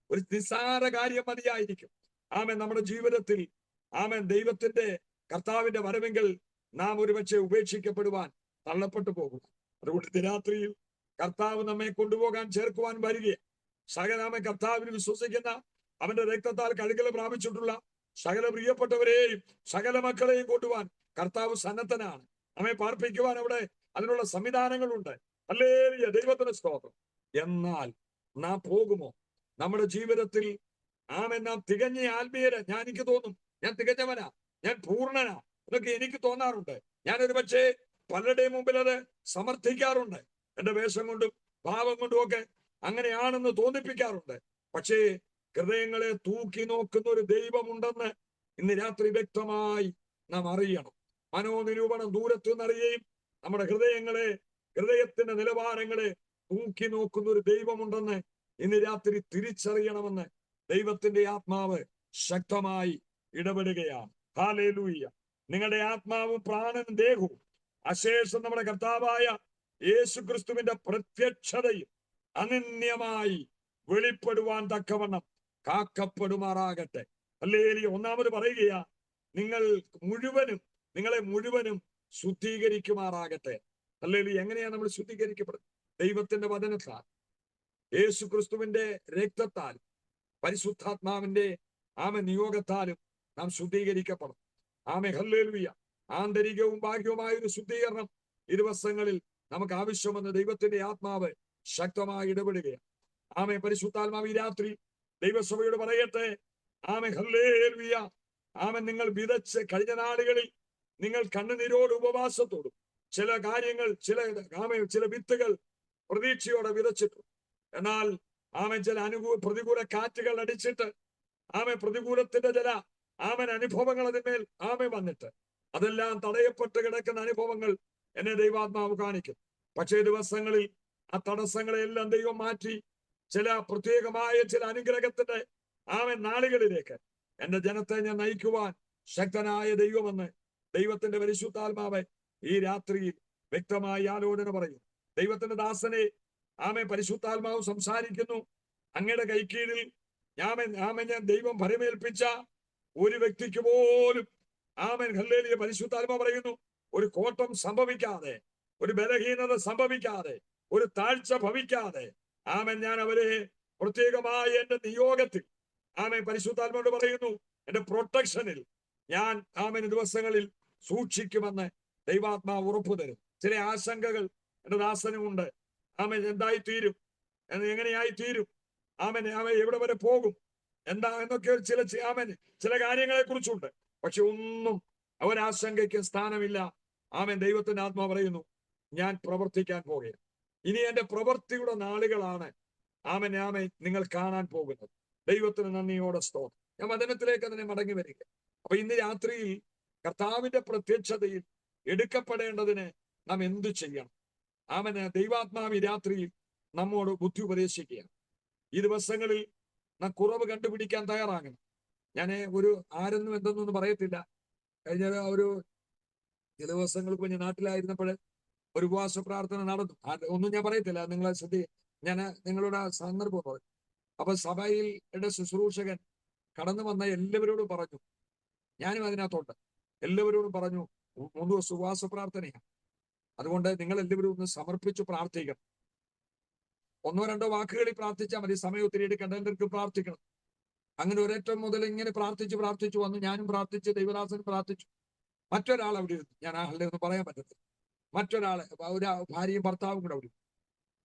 ഒരു നിസ്സാര കാര്യം മതിയായിരിക്കും. നമ്മുടെ ജീവിതത്തിൽ ദൈവത്തിന്റെ കർത്താവിന്റെ വരവെങ്കിൽ നാം ഒരുപക്ഷെ ഉപേക്ഷിക്കപ്പെടുവാൻ തള്ളപ്പെട്ടു പോകും. അതുകൊണ്ട് രാത്രിയിൽ കർത്താവ് നമ്മെ കൊണ്ടുപോകാൻ ചേർക്കുവാൻ വരികയാണ്. സകല കർത്താവിൽ വിശ്വസിക്കുന്ന അവന്റെ രക്തത്താൽ കഴുകൽ പ്രാപിച്ചിട്ടുള്ള സകല പ്രിയപ്പെട്ടവരെയും സകല മക്കളെയും കൊണ്ടുപോകാൻ കർത്താവ് സന്നദ്ധനാണ്. നമ്മെ പാർപ്പിക്കുവാൻ അവിടെ അതിനുള്ള സംവിധാനങ്ങളുണ്ട്. ഹല്ലേലൂയ, ദൈവത്തിന് സ്തോത്രം. എന്നാൽ നാം പോകുമോ? നമ്മുടെ ജീവിതത്തിൽ നാം തികഞ്ഞ ആത്മീയര്, എനിക്ക് തോന്നും ഞാൻ തികഞ്ഞവനാ, ഞാൻ പൂർണ്ണനാ എന്നൊക്കെ എനിക്ക് തോന്നാറുണ്ട്. ഞാനൊരു പക്ഷേ പലരുടെയും മുമ്പിൽ അത് സമർത്ഥിക്കാറുണ്ട്. എന്റെ വേഷം കൊണ്ടും ഭാവം കൊണ്ടും ഒക്കെ അങ്ങനെയാണെന്ന് തോന്നിപ്പിക്കാറുണ്ട്. പക്ഷേ ഹൃദയങ്ങളെ തൂക്കി നോക്കുന്ന ഒരു ദൈവമുണ്ടെന്ന് ഇന്ന് രാത്രി വ്യക്തമായി നാം അറിയണം. മനോനിരൂപണം ദൂരത്തു നിന്നറിയുകയും നമ്മുടെ ഹൃദയത്തിന്റെ നിലവാരങ്ങളെ തൂക്കി നോക്കുന്ന ഒരു ദൈവമുണ്ടെന്ന് ഇന്ന് രാത്രി തിരിച്ചറിയണമെന്ന് ദൈവത്തിന്റെ ആത്മാവ് ശക്തമായി ഇടപെടുകയാണ്. ഹല്ലേലൂയ. നിങ്ങളുടെ ആത്മാവും പ്രാണനും ദേഹവും അശേഷം നമ്മുടെ കർത്താവായ യേശു ക്രിസ്തുവിന്റെ പ്രത്യക്ഷതയും അനന്യമായി വെളിപ്പെടുവാൻ തക്കവണ്ണം കാക്കപ്പെടുമാറാകട്ടെ. ഹല്ലേലൂയ. ഒന്നാമത് പറയുകയാ, നിങ്ങളെ മുഴുവനും ശുദ്ധീകരിക്കുമാറാകട്ടെ. ഹല്ലേലൂയ. എങ്ങനെയാ നമ്മൾ ശുദ്ധീകരിക്കപ്പെടുന്നത്? ദൈവത്തിന്റെ വചനത്താൽ, യേശു ക്രിസ്തുവിന്റെ രക്തത്താൽ, പരിശുദ്ധാത്മാവിന്റെ നിയോഗത്താലും നാം ശുദ്ധീകരിക്കപ്പെടും. ഹല്ലേലൂയ. ആന്തരികവും ബാഹ്യവുമായ ഒരു ശുദ്ധീകരണം ഈ ദിവസങ്ങളിൽ നമുക്ക് ആവശ്യമെന്ന് ദൈവത്തിന്റെ ആത്മാവ് ശക്തമായി ഇടപെടുകയാണ്. പരിശുദ്ധാത്മാവ് ഈ രാത്രി ദൈവസഭയോട് പറയട്ടെ. ഹല്ലേലൂയ. നിങ്ങൾ വിതച്ച് കഴിഞ്ഞ നാളുകളിൽ നിങ്ങൾ കണ്ണുനീരോട് ഉപവാസത്തോടും ചില കാര്യങ്ങൾ ചില വിത്തുകൾ പ്രതീക്ഷയോടെ വിതച്ചിട്ടു. എന്നാൽ ചില പ്രതികൂല കാറ്റുകൾ അടിച്ചിട്ട് പ്രതികൂലത്തിന്റെ ചില അനുഭവങ്ങൾ അതിന്മേൽ വന്നിട്ട് അതെല്ലാം തടയപ്പെട്ട് കിടക്കുന്ന അനുഭവങ്ങൾ എന്നെ ദൈവാത്മാവ് കാണിക്കും. പക്ഷേ ദിവസങ്ങളിൽ ആ തടസ്സങ്ങളെല്ലാം ദൈവം മാറ്റി ചില പ്രത്യേകമായ ചില അനുഗ്രഹത്തിന്റെ നാളുകളിലേക്ക് എന്റെ ജനത്തെ ഞാൻ നയിക്കുവാൻ ശക്തനായ ദൈവമെന്ന് ദൈവത്തിന്റെ പരിശുദ്ധാത്മാവ് ഈ രാത്രിയിൽ വ്യക്തമായി ആലോചന പറയും. ദൈവത്തിന്റെ ദാസനെ പരിശുദ്ധാത്മാവ് സംസാരിക്കുന്നു. അങ്ങയുടെ കൈക്കീഴിൽ ഞാൻ ദൈവം ഭരമേൽപ്പിച്ച ഒരു വ്യക്തിക്ക് പോലും ഹല്ലേലൂയ പരിശുദ്ധാത്മാവ് പറയുന്നു, ഒരു കോട്ടം സംഭവിക്കാതെ, ഒരു ബലഹീനത സംഭവിക്കാതെ, ഒരു താഴ്ച ഭവിക്കാതെ ഞാൻ അവരെ പ്രത്യേകമായ എന്റെ നിയോഗത്തിൽ പരിശുദ്ധാത്മാവോട് പറയുന്നു, എന്റെ പ്രൊട്ടക്ഷനിൽ ഞാൻ ദിവസങ്ങളിൽ സൂക്ഷിക്കുമെന്ന് ദൈവാത്മാവ് ഉറപ്പു തരും. ചില ആശങ്കകൾ എന്റെ ദാസനുമുണ്ട്. എന്തായി തീരും, എങ്ങനെയായി തീരും, എവിടെ വരെ പോകും, എന്താ എന്നൊക്കെ ചില കാര്യങ്ങളെ കുറിച്ചുണ്ട്. പക്ഷെ ഒന്നും അവരാശങ്കയ്ക്ക് സ്ഥാനമില്ല. ദൈവത്തിന്റെ ആത്മാവ് പറയുന്നു, ഞാൻ പ്രവർത്തിക്കാൻ പോകുകയാണ്. ഇനി എന്റെ പ്രവൃത്തിയുടെ നാളുകളാണ് നിങ്ങൾ കാണാൻ പോകുന്നത്. ദൈവത്തിന് നന്ദിയോടെ സ്തോത്രം. ഞാൻ വചനത്തിലേക്ക് അതിനെ മടങ്ങി വരിക. അപ്പൊ ഇന്ന് രാത്രിയിൽ കർത്താവിന്റെ പ്രത്യക്ഷതയിൽ എടുക്കപ്പെടേണ്ടതിന് നാം എന്തു ചെയ്യണം? ദൈവാത്മാവ് രാത്രിയിൽ നമ്മോട് ബുദ്ധി ഉപദേശിക്കുകയാണ്. ഈ ദിവസങ്ങളിൽ നാം കുറവ് കണ്ടുപിടിക്കാൻ തയ്യാറാകണം. ഞാൻ ആരെന്നും എന്തെന്നൊന്നും പറയത്തില്ല. കഴിഞ്ഞ ചില ദിവസങ്ങൾക്ക് മുന്നേ നാട്ടിലായിരുന്നപ്പോൾ ഒരു ഉപവാസ പ്രാർത്ഥന നടന്നു. ഒന്നും ഞാൻ പറയത്തില്ല, നിങ്ങളെ ഞാൻ നിങ്ങളുടെ സന്ദർഭം പറഞ്ഞു. അപ്പൊ സഭയുടെ ശുശ്രൂഷകൻ കടന്നു വന്ന എല്ലാവരോടും പറഞ്ഞു, ഞാനും അതിനകത്തോട്ട് എല്ലാവരോടും പറഞ്ഞു, 3 ദിവസം ഉപവാസ പ്രാർത്ഥനയാണ്. അതുകൊണ്ട് നിങ്ങൾ എല്ലാവരും ഒന്ന് സമർപ്പിച്ച് പ്രാർത്ഥിക്കണം. 1-2 വാക്കുകളിൽ പ്രാർത്ഥിച്ചാൽ മതി. സമയം ഒത്തിരി എടുക്കേണ്ട, എല്ലാവർക്കും പ്രാർത്ഥിക്കണം. അങ്ങനെ ഒരേറ്റം മുതൽ ഇങ്ങനെ പ്രാർത്ഥിച്ചു വന്നു. ഞാനും പ്രാർത്ഥിച്ച്, ദൈവദാസനും പ്രാർത്ഥിച്ചു. മറ്റൊരാൾ അവിടെ ഇരുന്നു. ഞാൻ ഒന്നും പറയാൻ പറ്റത്തില്ല. മറ്റൊരാള്, ഒരു ഭാര്യയും ഭർത്താവും കൂടെ അവിടെ.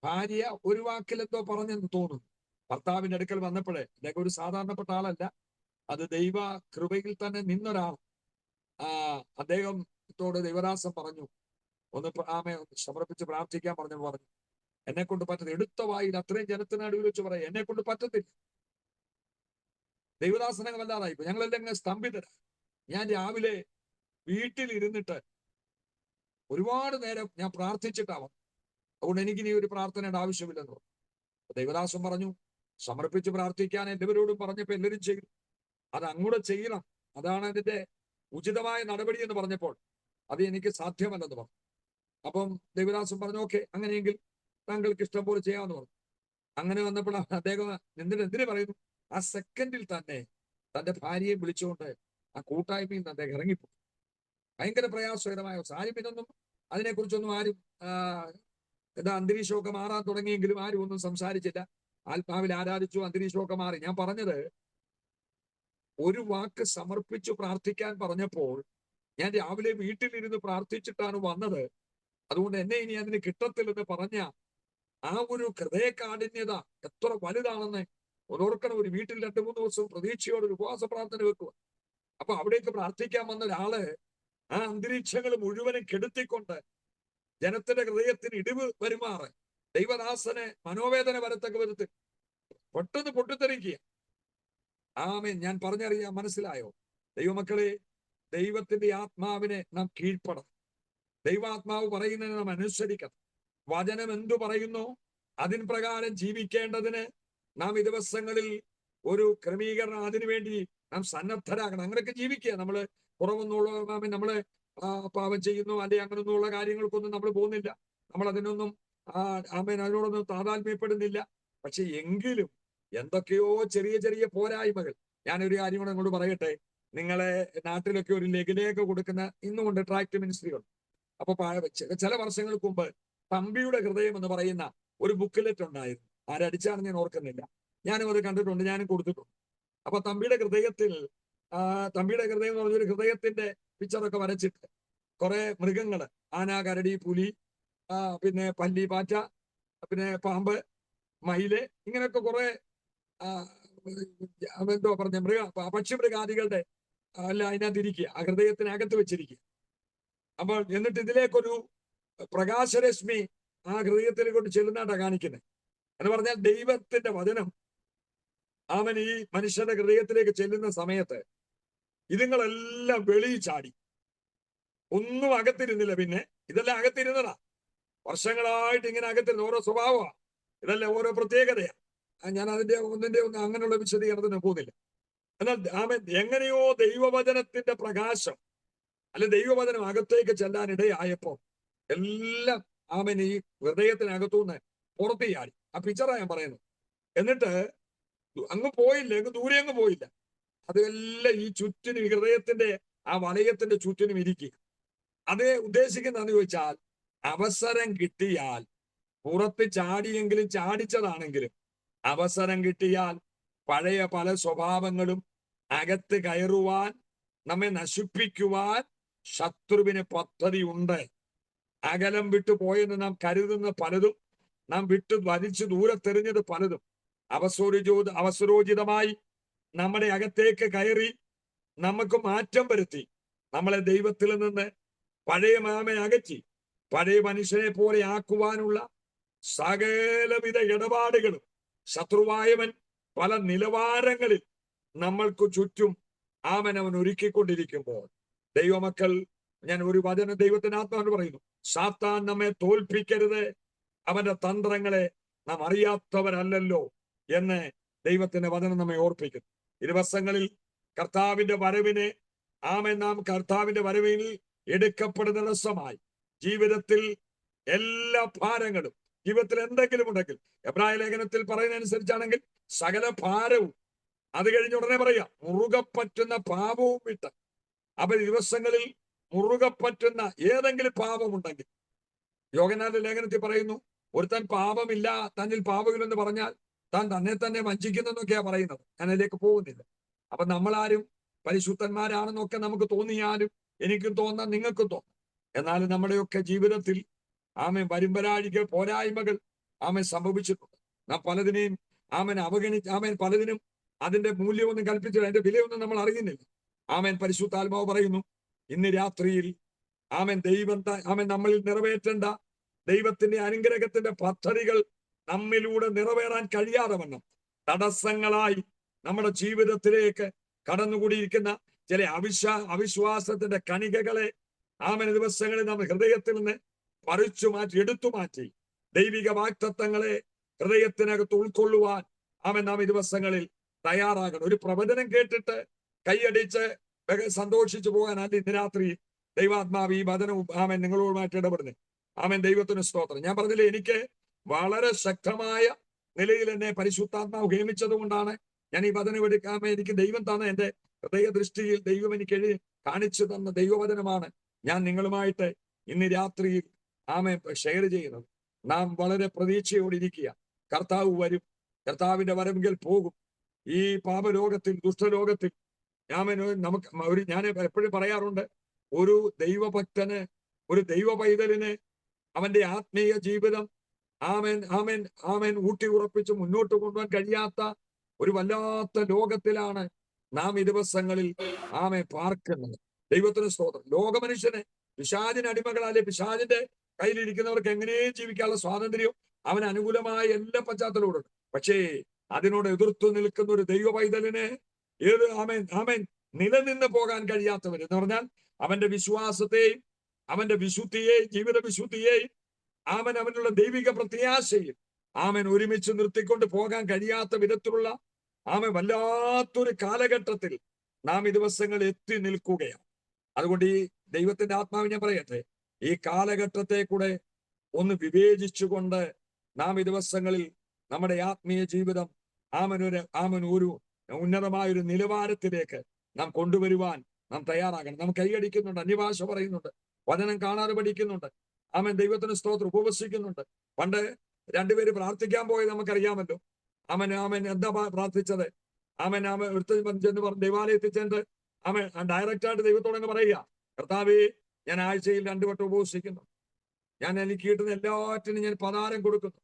ഭാര്യ ഒരു വാക്കിലെന്തോ പറഞ്ഞെന്ന് തോന്നുന്നു. ഭർത്താവിന്റെ അടുക്കൽ വന്നപ്പോഴേ, അദ്ദേഹം ഒരു സാധാരണപ്പെട്ട ആളല്ല, അത് ദൈവ കൃപയിൽ തന്നെ നിന്നൊരാൾ. അദ്ദേഹത്തോട് ദൈവദാസൻ പറഞ്ഞു, ഒന്ന് സമർപ്പിച്ച് പ്രാർത്ഥിക്കാൻ പറഞ്ഞു. എന്നെ കൊണ്ട് പറ്റത്തില്ല. എടുത്ത വായിൽ അത്രയും ജനത്തിന് നടുവിൽ വെച്ച് പറയാം, എന്നെ കൊണ്ട് പറ്റത്തില്ല. ദൈവദാസനങ്ങൾ വല്ലാതായിപ്പോ. ഞങ്ങളെല്ലാം സ്തംഭിതരാ. ഞാൻ രാവിലെ വീട്ടിൽ ഇരുന്നിട്ട് ഒരുപാട് നേരം ഞാൻ പ്രാർത്ഥിച്ചിട്ടാവും. അതുകൊണ്ട് എനിക്കിനി ഒരു പ്രാർത്ഥനയുടെ ആവശ്യമില്ലെന്ന് പറഞ്ഞു. ദൈവദാസൻ പറഞ്ഞു, സമർപ്പിച്ച് പ്രാർത്ഥിക്കാൻ എല്ലാവരോടും പറഞ്ഞപ്പോ എല്ലാവരും ചെയ്യും. അത് അങ്ങോട്ട് ചെയ്യണം, അതാണ് അതിന്റെ ഉചിതമായ നടപടി എന്ന് പറഞ്ഞപ്പോൾ അത് എനിക്ക് സാധ്യമല്ലെന്ന് പറഞ്ഞു. അപ്പം ദൈവദാസൻ പറഞ്ഞു, ഓക്കെ, അങ്ങനെയെങ്കിൽ താങ്കൾക്ക് ഇഷ്ടം പോലെ ചെയ്യാമെന്ന് പറഞ്ഞു. അങ്ങനെ വന്നപ്പോൾ അദ്ദേഹം എന്തിനു പറയുന്നു, ആ സെക്കൻഡിൽ തന്നെ തന്റെ ഭാര്യയെ വിളിച്ചുകൊണ്ട് ആ കൂട്ടായ്മയിൽ നിന്ന് അദ്ദേഹം ഇറങ്ങിപ്പോയി. ഭയങ്കര പ്രയാസകരമായ ആരും പിന്നൊന്നും അതിനെക്കുറിച്ചൊന്നും ആരും അന്തരീക്ഷമൊക്കെ മാറാൻ തുടങ്ങിയെങ്കിലും ആരും ഒന്നും സംസാരിച്ചില്ല. ആത്മാവിൽ ആരാധിച്ചു, അന്തരീക്ഷമൊക്കെ മാറി. ഞാൻ പറഞ്ഞത്, ഒരു വാക്ക് സമർപ്പിച്ചു പ്രാർത്ഥിക്കാൻ പറഞ്ഞപ്പോൾ ഞാൻ രാവിലെ വീട്ടിലിരുന്ന് പ്രാർത്ഥിച്ചിട്ടാണ് വന്നത്. അതുകൊണ്ട് എന്നെ ഇനി അതിന് കിട്ടത്തില്ലെന്ന് പറഞ്ഞ ആ ഒരു ഹൃദയകാഠിന്യത എത്ര വലുതാണെന്ന് ഓർക്കണം. ഒരു വീട്ടിൽ 2-3 ദിവസം പ്രതീക്ഷയോടെ ഒരു ഉപവാസ പ്രാർത്ഥന വെക്കുക. അപ്പൊ അവിടേക്ക് പ്രാർത്ഥിക്കാൻ വന്ന ഒരാള് ആ അന്തരീക്ഷങ്ങൾ മുഴുവനും കെടുത്തിക്കൊണ്ട് ജനത്തിന്റെ ഹൃദയത്തിന് ഇടിവ് വരുമാറ് ദൈവദാസനെ മനോവേദന വരത്തക്ക വിധത്തിൽ പെട്ടെന്ന് പൊട്ടിത്തെറിക്കുക. ഞാൻ പറഞ്ഞറിയാം, മനസ്സിലായോ? ദൈവമക്കളെ, ദൈവത്തിന്റെ ആത്മാവിനെ നാം കീഴ്പ്പെടണം. ദൈവാത്മാവ് പറയുന്നതിനെ നാം അനുസരിക്കണം. വചനം എന്തു പറയുന്നു അതിൻ പ്രകാരം ജീവിക്കേണ്ടതിന് നാം ഈ ദിവസങ്ങളിൽ ഒരു ക്രമീകരണം അതിനുവേണ്ടി നാം സന്നദ്ധരാകണം. അങ്ങനെയൊക്കെ ജീവിക്കുക. നമ്മള് കുറവെന്നുള്ള ആമേൻ നമ്മളെ പാപം ചെയ്യുന്നു അല്ലെങ്കിൽ അങ്ങനെയൊന്നുള്ള കാര്യങ്ങൾക്കൊന്നും നമ്മൾ പോകുന്നില്ല. നമ്മൾ അതിനൊന്നും ആമേൻ അതിനോടൊന്നും താതാത്മ്യപ്പെടുന്നില്ല. പക്ഷെ എങ്കിലും എന്തൊക്കെയോ ചെറിയ ചെറിയ പോരായ്മകൾ. ഞാനൊരു കാര്യം കൂടെ അങ്ങോട്ട് പറയട്ടെ. നിങ്ങളെ നാട്ടിലൊക്കെ ഒരു ലഘുലേഖ കൊടുക്കുന്ന ഇന്നുകൊണ്ട് ട്രാക്ട് മിനിസ്ട്രികൾ. അപ്പൊ ചില വർഷങ്ങൾക്ക് മുമ്പ് തമ്പിയുടെ ഹൃദയം എന്ന് പറയുന്ന ഒരു ബുക്ക്ലെറ്റ് ഉണ്ടായിരുന്നു. ആരടിച്ചാണെന്ന് ഞാൻ ഓർക്കുന്നില്ല. ഞാനും അത് കണ്ടിട്ടുണ്ട്, ഞാനും കൊടുത്തിട്ടുണ്ട്. അപ്പൊ തമ്പിയുടെ ഹൃദയം എന്ന് പറഞ്ഞൊരു ഹൃദയത്തിന്റെ പിക്ചറൊക്കെ വരച്ചിട്ട് കുറെ മൃഗങ്ങള്, ആന, കരടി, പുലി, പിന്നെ പല്ലി, പാറ്റ, പിന്നെ പാമ്പ്, മയില്, ഇങ്ങനെയൊക്കെ കുറെ എന്തോ പറഞ്ഞ പക്ഷിമൃഗാദികളുടെ എല്ലാം അതിനകത്ത് ഇരിക്കുക, ആ ഹൃദയത്തിനകത്ത് വെച്ചിരിക്കുക. അപ്പോൾ എന്നിട്ട് ഇതിലേക്കൊരു പ്രകാശരശ്മി ആ ഹൃദയത്തിലേക്കൊണ്ട് ചെല്ലുന്നതായിട്ടാണ് കാണിക്കുന്നത്. എന്ന് പറഞ്ഞാൽ ദൈവത്തിന്റെ വചനം അവൻ ഈ മനുഷ്യന്റെ ഹൃദയത്തിലേക്ക് ചെല്ലുന്ന സമയത്ത് ഇതുങ്ങളെല്ലാം വെളിയിൽ ചാടി. ഒന്നും അകത്തിരുന്നില്ല. പിന്നെ ഇതെല്ലാം അകത്തിരുന്നതാ. വർഷങ്ങളായിട്ട് ഇങ്ങനെ അകത്തിരുന്ന ഓരോ സ്വഭാവമാണ്. ഇതെല്ലാം ഓരോ പ്രത്യേകതയാണ്. ഞാൻ ഒന്നിന്റെ അങ്ങനെയുള്ള വിശദീകരണത്തിന് പോകുന്നില്ല. എന്നാൽ അവൻ എങ്ങനെയോ ദൈവവചനത്തിന്റെ പ്രകാശം അല്ലെ ദൈവവചനം അകത്തേക്ക് ചെല്ലാനിടയായപ്പോ എല്ലാം അവൻ ഈ ഹൃദയത്തിനകത്തുനിന്ന് പുറത്ത് ചാടി. ആ പിക്ചറാ ഞാൻ പറയുന്നത്. എന്നിട്ട് അങ്ങ് പോയില്ല, ദൂരെ അങ്ങ് പോയില്ല. അതെല്ലാം ഈ ചുറ്റിനും ഹൃദയത്തിന്റെ ആ വലയത്തിന്റെ ചുറ്റിനും ഇരിക്കുക. അത് ഉദ്ദേശിക്കുന്നതെന്ന് ചോദിച്ചാൽ അവസരം കിട്ടിയാൽ പുറത്ത് ചാടിയെങ്കിലും ചാടിച്ചതാണെങ്കിലും അവസരം കിട്ടിയാൽ പഴയ പല സ്വഭാവങ്ങളും അകത്ത് കയറുവാൻ, നമ്മെ നശിപ്പിക്കുവാൻ ശത്രുവിന് പദ്ധതി ഉണ്ട്. അകലം വിട്ടു പോയെന്ന് നാം കരുതുന്ന പലതും, നാം വിട്ടു വലിച്ചു ദൂരത്തെറിഞ്ഞത് പലതും അവസരോചിതമായി നമ്മുടെ അകത്തേക്ക് കയറി നമുക്ക് മാറ്റം വരുത്തി നമ്മളെ ദൈവത്തിൽ നിന്ന് പഴയ മാമനെ അകറ്റി പഴയ മനുഷ്യനെ പോലെ ആക്കുവാനുള്ള സകലവിധ ഇടപാടുകളും ശത്രുവായവൻ പല നിലവാരങ്ങളിൽ നമ്മൾക്ക് ചുറ്റും അവൻ ഒരുക്കിക്കൊണ്ടിരിക്കുമ്പോൾ ദൈവമക്കൾ, ഞാൻ ഒരു വചന ദൈവത്തിന് ആത്മാവിന് പറയുന്നു, സാത്താൻ നമ്മെ തോൽപ്പിക്കരുത്. അവന്റെ തന്ത്രങ്ങളെ നാം അറിയാത്തവരല്ലല്ലോ എന്ന് ദൈവത്തിന്റെ വചനം നമ്മെ ഓർപ്പിക്കുന്നു. ഈ ദിവസങ്ങളിൽ കർത്താവിന്റെ വരവിനെ നാം കർത്താവിന്റെ വരവിൽ എടുക്കപ്പെടുന്ന ദിവസമായി ജീവിതത്തിൽ എല്ലാ ഭാരങ്ങളും, ജീവിതത്തിൽ എന്തെങ്കിലും ഉണ്ടെങ്കിൽ എബ്രായ ലേഖനത്തിൽ പറയുന്ന അനുസരിച്ചാണെങ്കിൽ സകല ഭാരവും, അത് കഴിഞ്ഞ ഉടനെ പറയാം മുറുകെ പറ്റുന്ന പാപവും വിട്ട്. അപ്പൊ ദിവസങ്ങളിൽ മുറുകെ പറ്റുന്ന ഏതെങ്കിലും പാപമുണ്ടെങ്കിൽ, യോഹന്നാന്റെ ലേഖനത്തിൽ പറയുന്നു, ഒരുത്തൻ പാപമില്ല, തന്നിൽ പാപമില്ലെന്ന് പറഞ്ഞാൽ താൻ തന്നെ തന്നെ വഞ്ചിക്കുന്നെന്നൊക്കെയാ പറയുന്നത്. ഞാൻ അതിലേക്ക് പോകുന്നില്ല. അപ്പൊ നമ്മളാരും പരിശുദ്ധന്മാരാണെന്നൊക്കെ നമുക്ക് തോന്നിയാലും, എനിക്കും തോന്നാം, നിങ്ങൾക്കും തോന്നാം. എന്നാലും നമ്മുടെയൊക്കെ ജീവിതത്തിൽ വരുമ്പരാഴികൾ, പോരായ്മകൾ സംഭവിച്ചിട്ടുണ്ട്. നാം പലതിനെയും പലതിനും അതിന്റെ മൂല്യമൊന്നും കൽപ്പിച്ചില്ല, അതിന്റെ വിലയൊന്നും നമ്മൾ അറിയുന്നില്ല. പരിശുദ്ധാത്മാവ് പറയുന്നു, ഇന്ന് രാത്രിയിൽ ദൈവം നമ്മളിൽ നിറവേറ്റേണ്ട ദൈവത്തിന്റെ അനുഗ്രഹത്തിന്റെ പദ്ധതികൾ നമ്മിലൂടെ നിറവേറാൻ കഴിയാതെ വണ്ണം തടസ്സങ്ങളായി നമ്മുടെ ജീവിതത്തിലേക്ക് കടന്നുകൂടിയിരിക്കുന്ന ചില അവിശ്വാസത്തിന്റെ കണികകളെ ദിവസങ്ങളിൽ നമ്മൾ ഹൃദയത്തിൽ നിന്ന് പറിച്ചു മാറ്റി, എടുത്തു മാറ്റി ദൈവിക വാഗ്ദത്തങ്ങളെ ഹൃദയത്തിനകത്ത് ഉൾക്കൊള്ളുവാൻ നാം ഈ ദിവസങ്ങളിൽ തയ്യാറാകണം. ഒരു പ്രവചനം കേട്ടിട്ട് കൈയടിച്ച് സന്തോഷിച്ചു പോകാനല്ല ഇന്ന് രാത്രി ദൈവാത്മാവ് ഈ വചനവും നിങ്ങളോടുമായിട്ട് ഇടപെടുന്നത്. ദൈവത്തിന് സ്തോത്രം. ഞാൻ പറഞ്ഞില്ലേ, എനിക്ക് വളരെ ശക്തമായ നിലയിൽ എന്നെ പരിശുദ്ധാത്മാവ് ഹേമിച്ചത് കൊണ്ടാണ് ഞാൻ ഈ വചനം എടുക്കാൻ എനിക്ക് ദൈവം തന്ന എന്റെ ഹൃദയ ദൃഷ്ടിയിൽ ദൈവം എനിക്ക് കാണിച്ചു തന്ന ദൈവവചനമാണ് ഞാൻ നിങ്ങളുമായിട്ട് ഇന്ന് രാത്രിയിൽ ഷെയർ ചെയ്യുന്നത്. നാം വളരെ പ്രതീക്ഷയോടിരിക്കുക. കർത്താവ് വരും, കർത്താവിന്റെ വരവെങ്കിൽ പോകും. ഈ പാപലോകത്തിൽ, ദുഷ്ടലോകത്തിൽ ഞാൻ എപ്പോഴും പറയാറുണ്ട്, ഒരു ദൈവഭക്തന്, ഒരു ദൈവ പൈതലിന് അവന്റെ ആത്മീയ ജീവിതം ഊട്ടി ഉറപ്പിച്ച് മുന്നോട്ട് കൊണ്ടുപോകാൻ കഴിയാത്ത ഒരു വല്ലാത്ത ലോകത്തിലാണ് നാം ഈ ദിവസങ്ങളിൽ പാർക്കുന്നത്. ദൈവത്തിന് സ്തോത്രം. ലോകമനുഷ്യന് പിശാചിന് അടിമകളാലെ പിശാചിന്റെ കയ്യിലിരിക്കുന്നവർക്ക് എങ്ങനെയും ജീവിക്കാനുള്ള സ്വാതന്ത്ര്യം അവന് അനുകൂലമായ എല്ലാ പശ്ചാത്തലവും. പക്ഷേ അതിനോട് എതിർത്തു നിൽക്കുന്ന ഒരു ദൈവ പൈതലിന് നിലനിന്ന് പോകാൻ കഴിയാത്തവർ എന്ന് പറഞ്ഞാൽ അവന്റെ വിശ്വാസത്തെയും അവന്റെ വിശുദ്ധിയെയും ജീവിത വിശുദ്ധിയെയും അവനുള്ള ദൈവിക പ്രത്യാശയും ഒരുമിച്ച് നിർത്തിക്കൊണ്ട് പോകാൻ കഴിയാത്ത വിധത്തിലുള്ള വല്ലാത്തൊരു കാലഘട്ടത്തിൽ നാം ഈ ദിവസങ്ങൾ എത്തി നിൽക്കുകയാണ്. അതുകൊണ്ട് ഈ ദൈവത്തിന്റെ ആത്മാവ് ഞാൻ പറയട്ടെ, ഈ കാലഘട്ടത്തെ കൂടെ ഒന്ന് വിവേചിച്ചുകൊണ്ട് നാം ഈ ദിവസങ്ങളിൽ നമ്മുടെ ആത്മീയ ജീവിതം ഒരു ഉന്നതമായ ഒരു നിലവാരത്തിലേക്ക് നാം കൊണ്ടുവരുവാൻ നാം തയ്യാറാകണം. നാം കൈയടിക്കുന്നുണ്ട്, അന്യഭാഷ പറയുന്നുണ്ട്, വചനം കാണാതെ പഠിക്കുന്നുണ്ട്, ദൈവത്തിന് സ്തോത്രം, ഉപവസിക്കുന്നുണ്ട്. പണ്ട് രണ്ടുപേര് പ്രാർത്ഥിക്കാൻ പോയത് നമുക്കറിയാമല്ലോ. എന്താ പ്രാർത്ഥിച്ചത്? ചെന്ന് പറഞ്ഞു, ദൈവാലയത്തിൽ ചെന്ന് ഡയറക്റ്റായിട്ട് ദൈവത്തോടങ്ങ് പറയുക, കർത്താവേ, ഞാൻ ആഴ്ചയിൽ 2 വട്ടം ഉപവസിക്കുന്നു, ഞാൻ എനിക്ക് കിട്ടുന്ന എല്ലാറ്റിനും ഞാൻ പതാരം കൊടുക്കുന്നു,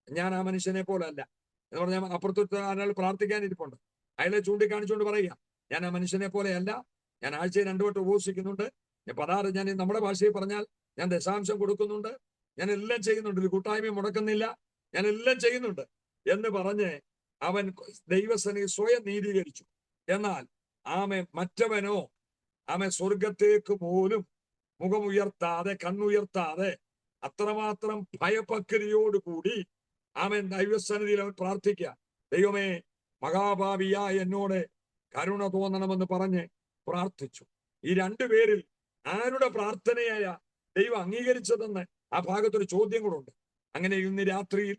ഞാൻ ആ മനുഷ്യനെ പോലെ അല്ല എന്ന് പറഞ്ഞാൽ അപ്പുറത്ത് ഒരാൾ പ്രാർത്ഥിക്കാനിരിപ്പുണ്ട്, അയാളെ ചൂണ്ടിക്കാണിച്ചുകൊണ്ട് പറയുക, ഞാൻ ആ മനുഷ്യനെ പോലെ അല്ല, ഞാൻ ആഴ്ചയിൽ 2 വട്ടം ഉപവസിക്കുന്നുണ്ട്, ഞാൻ നമ്മുടെ ഭാഷയിൽ പറഞ്ഞാൽ ഞാൻ ദശാംശം കൊടുക്കുന്നുണ്ട്, ഞാൻ എല്ലാം ചെയ്യുന്നുണ്ട്, ഒരു കൂട്ടായ്മ മുടക്കുന്നില്ല, ഞാൻ എല്ലാം ചെയ്യുന്നുണ്ട് എന്ന് പറഞ്ഞ് അവൻ ദൈവസേനയെ സ്വയം നീതീകരിച്ചു. എന്നാൽ മറ്റവനോ സ്വർഗത്തേക്ക് പോലും മുഖമുയർത്താതെ, കണ്ണുയർത്താതെ, അത്രമാത്രം ഭയഭക്തിയോടുകൂടി ദൈവസന്നിധിയിൽ അവൻ പ്രാർത്ഥിക്കുക, ദൈവമേ, മഹാഭാവിയായ എന്നോട് കരുണ തോന്നണമെന്ന് പറഞ്ഞ് പ്രാർത്ഥിച്ചു. ഈ 2 പേരിൽ ആരുടെ പ്രാർത്ഥനയായ ദൈവം അംഗീകരിച്ചതെന്ന് ആ ഭാഗത്തൊരു ചോദ്യം കൂടെ ഉണ്ട്. അങ്ങനെ ഇന്ന് രാത്രിയിൽ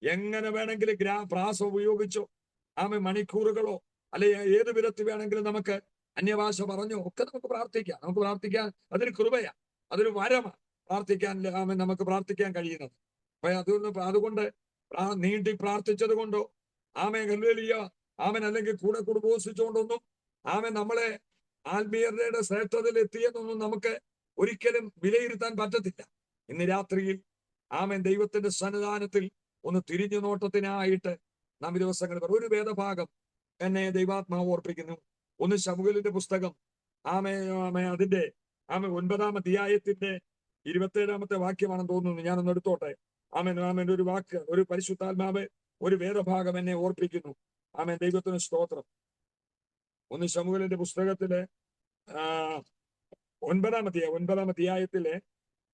എങ്ങനെ വേണമെങ്കിലും പ്രാസ ഉപയോഗിച്ചോ, മണിക്കൂറുകളോ, അല്ലെ ഏത് വിധത്തിൽ വേണമെങ്കിലും നമുക്ക് അന്യഭാഷ പറഞ്ഞോ ഒക്കെ നമുക്ക് പ്രാർത്ഥിക്കാൻ അതൊരു കൃപയാ, അതൊരു വരമാണ്. പ്രാർത്ഥിക്കാൻ നമുക്ക് പ്രാർത്ഥിക്കാൻ കഴിയുന്നത്. അതുകൊണ്ട് നീട്ടി പ്രാർത്ഥിച്ചത് കൊണ്ടോ ഹല്ലേലൂയ അല്ലെങ്കിൽ കൂടെ ഉപവസിച്ചുകൊണ്ടൊന്നും നമ്മളെ ആത്മീയതയുടെ ശ്രേഷ്ഠതയിൽ എത്തിയെന്നൊന്നും നമുക്ക് ഒരിക്കലും വിലയിരുത്താൻ പറ്റത്തില്ല. ഇന്ന് രാത്രിയിൽ ദൈവത്തിന്റെ സന്നിധാനത്തിൽ ഒന്ന് തിരിഞ്ഞു നോട്ടത്തിനായിട്ട് നാം ഈ ദിവസങ്ങളിൽ ഒരു വേദഭാഗം എന്നെ ദൈവാത്മാവ് ഓർപ്പിക്കുന്നു. 1 ശമൂവേലിന്റെ പുസ്തകം അതിന്റെ 9-ാം അധ്യായത്തിന്റെ 27-ാമത്തെ വാക്യമാണെന്ന് തോന്നുന്നു. ഞാനൊന്ന് എടുത്തോട്ടെ. ഒരു വാക്ക്, ഒരു പരിശുദ്ധാത്മാവ്, ഒരു വേദഭാഗം എന്നെ ഓർപ്പിക്കുന്നു. ദൈവത്തിന് സ്തോത്രം. 1 ശമൂവേലിന്റെ പുസ്തകത്തിലെ 9-ാം അധ്യായത്തിലെ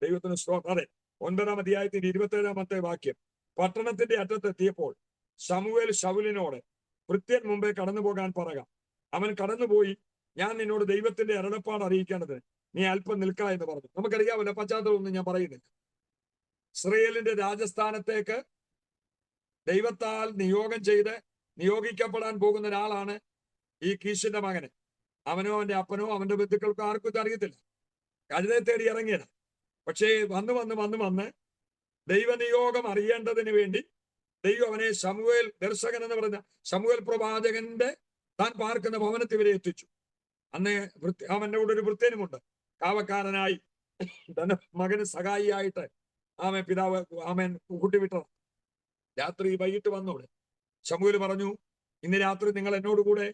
ദൈവത്തിന് സ്തോത്രം. അതെ, 9-ാം അധ്യായത്തിന്റെ 27-ാമത്തെ വാക്യം. പട്ടണത്തിന്റെ അറ്റത്തെത്തിയപ്പോൾ ശമൂവേൽ ശൗലിനോട്, ഭൃത്യൻ മുമ്പേ കടന്നു പോകാൻ പറക. അവൻ കടന്നുപോയി, ഞാൻ നിന്നോട് ദൈവത്തിന്റെ അരുളപ്പാട് അറിയിക്കേണ്ടത് നീ അല്പം നിൽക്ക എന്ന് പറഞ്ഞു. നമുക്കറിയാമല്ലോ, പശ്ചാത്തലമൊന്നും ഞാൻ പറയുന്നില്ല. ഇസ്രയേലിന്റെ രാജസ്ഥാനത്തേക്ക് ദൈവത്താൽ നിയോഗിക്കപ്പെടാൻ പോകുന്ന ഒരാളാണ് ഈ കീശിന്റെ മകന്. അവനോ അവന്റെ അപ്പനോ അവന്റെ ബന്ധുക്കൾക്കോ ആർക്കും ഇത് അറിയത്തില്ല. കഴുതയെ തേടി ഇറങ്ങിയത്. പക്ഷേ വന്ന് ദൈവനിയോഗം അറിയേണ്ടതിന് വേണ്ടി ദൈവം അവനെ ശമൂവേൽ ദർശകൻ എന്ന് പറഞ്ഞ ശമൂവേൽ പ്രവാചകന്റെ താൻ പാർക്കുന്ന ഭവനത്തിൽ ഇവരെ എത്തിച്ചു. അന്ന് അവന്റെ കൂടെ ഒരു ഭൃത്യനുമുണ്ട്, കാവക്കാരനായി തന്റെ മകന് സഹായിയായിട്ട് പിതാവ് കൂട്ടിവിട്ടത്. രാത്രി വൈകിട്ട് വന്നവിടെ ശമൂവേൽ പറഞ്ഞു, ഇന്ന് രാത്രി നിങ്ങൾ എന്നോടുകൂടെ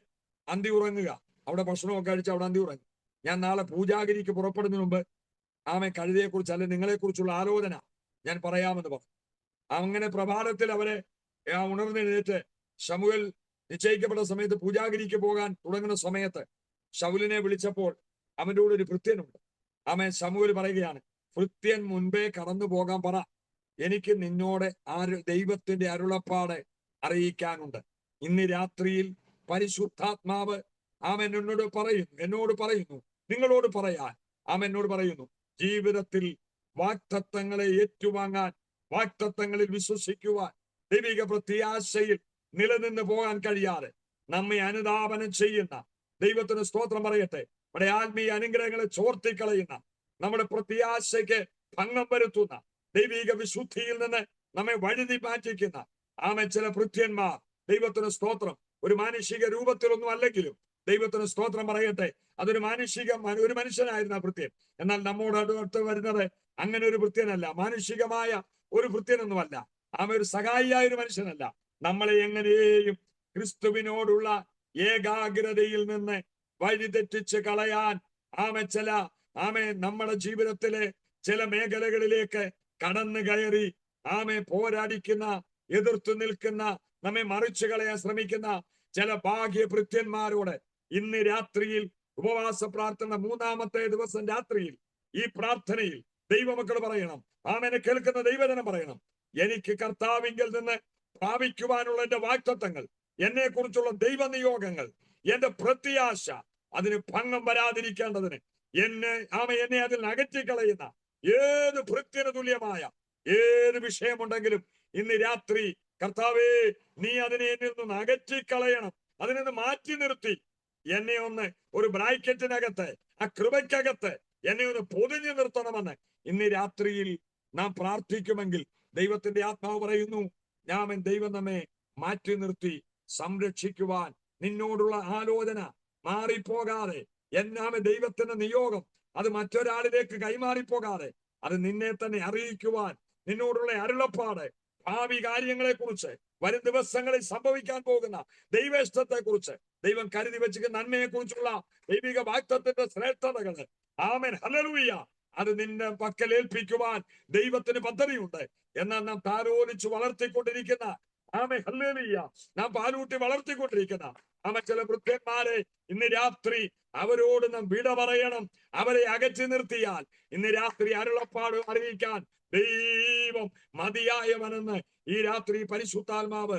അന്തി ഉറങ്ങുക, അവിടെ ഭക്ഷണമൊക്കെ കഴിച്ച് അവിടെ അന്തി ഉറങ്ങുക. ഞാൻ നാളെ പൂജാഗിരിക്ക് പുറപ്പെടുന്നതിന് മുമ്പ് കഴുതയെക്കുറിച്ച് അല്ലെ നിങ്ങളെക്കുറിച്ചുള്ള ആലോചന ഞാൻ പറയാമെന്ന് പറഞ്ഞു. അങ്ങനെ പ്രഭാതത്തിൽ അവരെ ഉണർന്നെഴുന്നേറ്റ് ശമൂവേൽ നിശ്ചയിക്കപ്പെട്ട സമയത്ത് പൂജാഗിരിക്ക് പോകാൻ തുടങ്ങുന്ന സമയത്ത് ശൗലിനെ വിളിച്ചപ്പോൾ അവന്റെ കൂടെ ഒരു ഭൃത്യനുണ്ട്. ശമൂവേൽ പറയുകയാണ്, ഭൃത്യൻ മുൻപേ കടന്നു പോകാൻ പറ, എനിക്ക് നിന്നോട് ദൈവത്തിന്റെ അരുളപ്പാട് അറിയിക്കാനുണ്ട്. ഇന്ന് രാത്രിയിൽ പരിശുദ്ധാത്മാവ് എന്നോട് പറയുന്നു നിങ്ങളോട് പറയാൻ എന്നോട് പറയുന്നു, ജീവിതത്തിൽ വാഗ്ദത്തങ്ങളെ ഏറ്റുവാങ്ങാൻ, വാഗ്ദത്തങ്ങളിൽ വിശ്വസിക്കുവാൻ, ദൈവിക പ്രത്യാശയിൽ നിലനിന്ന് പോകാൻ കഴിയാതെ നമ്മെ അനുധാപനം ചെയ്യുന്ന ദൈവത്തിന് സ്തോത്രം പറയട്ടെ, നമ്മുടെ ആത്മീയ അനുഗ്രഹങ്ങളെ ചോർത്തിക്കളയുന്ന, നമ്മുടെ പ്രത്യാശയ്ക്ക് ഭംഗം വരുത്തുന്ന, ദൈവിക വിശുദ്ധിയിൽ നിന്ന് നമ്മെ വഴുതി മാറ്റിക്കുന്ന ചില ഭൃത്യന്മാർ, ദൈവത്തിന് സ്തോത്രം, ഒരു മാനുഷിക രൂപത്തിലൊന്നും അല്ലെങ്കിലും ദൈവത്തിന് സ്തോത്രം പറയട്ടെ, അതൊരു ഒരു മനുഷ്യനായിരുന്നു ആ ഭൃത്യൻ. എന്നാൽ നമ്മോട് അടുത്ത് വരുന്നത് അങ്ങനെ ഒരു ഭൃത്യനല്ല, മാനുഷികമായ ഒരു ഭൃത്യനൊന്നുമല്ല, ഒരു സഹായിയായ ഒരു മനുഷ്യനല്ല. നമ്മളെ എങ്ങനെയും ക്രിസ്തുവിനോടുള്ള ഏകാഗ്രതയിൽ നിന്ന് വഴിതെറ്റിച്ച് കളയാൻ നമ്മുടെ ജീവിതത്തിലെ ചില മേഖലകളിലേക്ക് കടന്നു കയറി പോരാടിക്കുന്ന, എതിർത്തു നിൽക്കുന്ന, നമ്മെ മറിച്ചു കളയാൻ ശ്രമിക്കുന്ന ചില ഭാഗ്യഭൃത്യന്മാരോട് ഇന്ന് രാത്രിയിൽ ഉപവാസ പ്രാർത്ഥന 3-ാമത്തെ ദിവസം രാത്രിയിൽ ഈ പ്രാർത്ഥനയിൽ ദൈവമക്കൾ പറയണം, കേൾക്കുന്ന ദൈവജനം പറയണം, എനിക്ക് കർത്താവിങ്കിൽ നിന്ന് പ്രാപിക്കുവാനുള്ള എന്റെ വാഗ്ദത്തങ്ങൾ, എന്നെ കുറിച്ചുള്ള ദൈവനിയോഗങ്ങൾ, എന്റെ പ്രത്യാശ, അതിന് ഭംഗം വരാതിരിക്കേണ്ടതിന് എന്നെ അതിൽ അകറ്റിക്കളയുന്ന ഏത് ഭൃത്യന് തുല്യമായ ഏത് വിഷയമുണ്ടെങ്കിലും ഇന്ന് രാത്രി കർത്താവേ, നീ അതിനെ എന്നിൽ നിന്ന് അകറ്റിക്കളയണം. അതിൽ നിന്ന് മാറ്റി നിർത്തി എന്നെ ഒന്ന് ഒരു ബ്രാക്കറ്റിനകത്ത്, ആ കൃപയ്ക്കകത്ത് എന്നെ ഒന്ന് പൊതിഞ്ഞു നിർത്തണമെന്ന് ഇന്ന് രാത്രിയിൽ നാം പ്രാർത്ഥിക്കുമെങ്കിൽ ദൈവത്തിന്റെ ആത്മാവ് പറയുന്നു, ദൈവം നമ്മെ മാറ്റി നിർത്തി സംരക്ഷിക്കുവാൻ, നിന്നോടുള്ള ആലോചന മാറിപ്പോകാതെ, ദൈവത്തിന്റെ നിയോഗം അത് മറ്റൊരാളിലേക്ക് കൈമാറിപ്പോകാതെ അത് നിന്നെ തന്നെ അറിയിക്കുവാൻ, നിന്നോടുള്ള അരുളപ്പാട്, ഭാവി കാര്യങ്ങളെ കുറിച്ച്, വരും ദിവസങ്ങളിൽ സംഭവിക്കാൻ പോകുന്ന ദൈവേഷ്ടത്തെ കുറിച്ച്, ദൈവം കരുതി വെച്ചിരിക്കുന്ന നന്മയെ കുറിച്ചുള്ള ദൈവിക വാഗ്ദത്തത്തിന്റെ ശ്രേഷ്ഠതകള്, ആമേൻ, ഹല്ലേലൂയ, അത് നിന്റെ പക്കൽ ഏൽപ്പിക്കുവാൻ ദൈവത്തിന് പദ്ധതിയുണ്ട്. എന്നാൽ നാം താലോലിച്ച് വളർത്തിക്കൊണ്ടിരിക്കുന്ന, ആമേൻ, ഹല്ലേലൂയ, നാം പാലൂട്ടി വളർത്തിക്കൊണ്ടിരിക്കുന്ന ചില വൃദ്ധന്മാരെ ഇന്ന് രാത്രി അവരോട് നാം വിട പറയണം. അവരെ അകറ്റി നിർത്തിയാൽ ഇന്ന് രാത്രി അരുളപ്പാട് അറിയിക്കാൻ ദൈവം മതിയായവനെന്ന് ഈ രാത്രി പരിശുദ്ധാത്മാവ്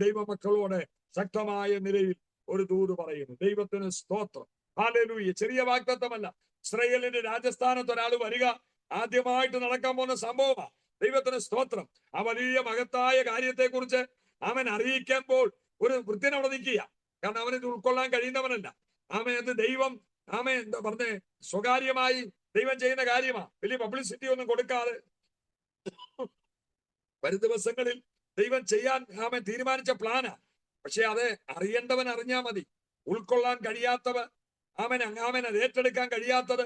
ദൈവമക്കളോട് ശക്തമായ നിലയിൽ ഒരു ദൂത് പറയുന്നു. ദൈവത്തിന് സ്തോത്രം, ഹല്ലേലൂയ. ചെറിയ വാഗ്ദത്തമല്ല. ഇസ്രായേലിന്റെ രാജസ്ഥാനത്ത് ഒരാൾ വരിക ആദ്യമായിട്ട് നടക്കാൻ പോകുന്ന സംഭവമാണ്. ദൈവത്തിന് സ്തോത്രം. ആ വലിയ മഹത്തായ കാര്യത്തെ കുറിച്ച് അവൻ അറിയിക്കുമ്പോൾ ഒരു വൃത്യൻ അവിടെ നിൽക്കുക. കാരണം അവനിത് ഉൾക്കൊള്ളാൻ കഴിയുന്നവനല്ല. അത് ദൈവം എന്താ പറഞ്ഞേ, സ്വകാര്യമായി ദൈവം ചെയ്യുന്ന കാര്യമാണ്. വലിയ പബ്ലിസിറ്റി ഒന്നും കൊടുക്കാതെ വരും ദിവസങ്ങളിൽ ദൈവം ചെയ്യാൻ തീരുമാനിച്ച പ്ലാനാ. പക്ഷെ അത് അറിയേണ്ടവൻ അറിഞ്ഞാൽ മതി. ഉൾക്കൊള്ളാൻ കഴിയാത്തവൻ അത് ഏറ്റെടുക്കാൻ കഴിയാത്തത്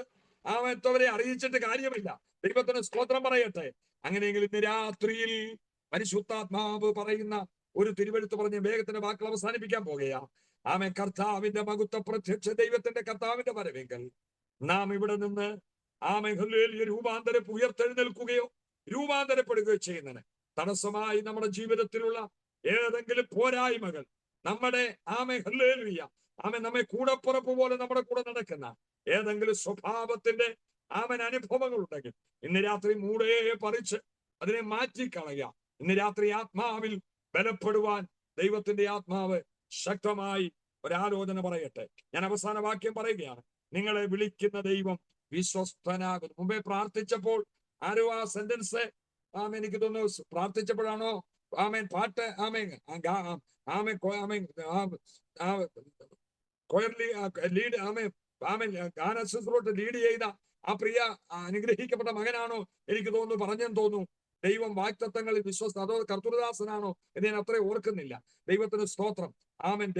മറ്റവരെ അറിയിച്ചിട്ട് കാര്യമില്ല. ദൈവത്തിന് സ്തോത്രം പറയട്ടെ. അങ്ങനെയെങ്കിൽ ഇന്ന് രാത്രിയിൽ പരിശുദ്ധാത്മാവ് പറയുന്ന ഒരു തിരുവെഴുത്ത് പറഞ്ഞ് വേഗത്തിന്റെ വാക്കുകൾ അവസാനിപ്പിക്കാൻ പോകുകയാ. കർത്താവിന്റെ മഹത്വ പ്രത്യക്ഷ ദൈവത്തിന്റെ കർത്താവിന്റെ വരവെങ്കിൽ നാം ഇവിടെ നിന്ന് രൂപാന്തരം ഉയർത്തെഴുന്നേൽക്കുകയോ രൂപാന്തരപ്പെടുകയോ ചെയ്യുന്നതിന് തടസ്സമായി നമ്മുടെ ജീവിതത്തിലുള്ള ഏതെങ്കിലും പോരായ്മകൾ, നമ്മുടെ നമ്മെ കൂടപ്പുറപ്പ് പോലെ നമ്മുടെ കൂടെ നടക്കുന്ന ഏതെങ്കിലും സ്വഭാവത്തിന്റെ അനുഭവങ്ങൾ ഉണ്ടെങ്കിൽ ഇന്ന് രാത്രി മൂടേ പറിച്ച് അതിനെ മാറ്റിക്കളയുക. ഇന്ന് രാത്രി ആത്മാവിൽ ബലപ്പെടുവാൻ ദൈവത്തിന്റെ ആത്മാവ് ശക്തമായി ഒരാലോചന പറയട്ടെ. ഞാൻ അവസാന വാക്യം പറയുകയാണ്. നിങ്ങളെ വിളിക്കുന്ന ദൈവം വിശ്വസ്തനാകുന്നു. മുമ്പേ പ്രാർത്ഥിച്ചപ്പോൾ ആരോ ആ സെന്റൻസ് എനിക്ക് തോന്നുന്നു പ്രാർത്ഥിച്ചപ്പോഴാണോ പാട്ട് ലീഡ് ചെയ്ത ആ പ്രിയ അനുഗ്രഹിക്കപ്പെട്ട മകനാണോ എനിക്ക് തോന്നുന്നു പറഞ്ഞെന്ന് തോന്നുന്നു. ദൈവം വാഗ്ദത്തങ്ങളിൽ വിശ്വസ്ത, അതോ കർത്തൃദാസനാണോ എന്ന് ഞാൻ അത്രയും ഓർക്കുന്നില്ല. ദൈവത്തിന് സ്തോത്രം.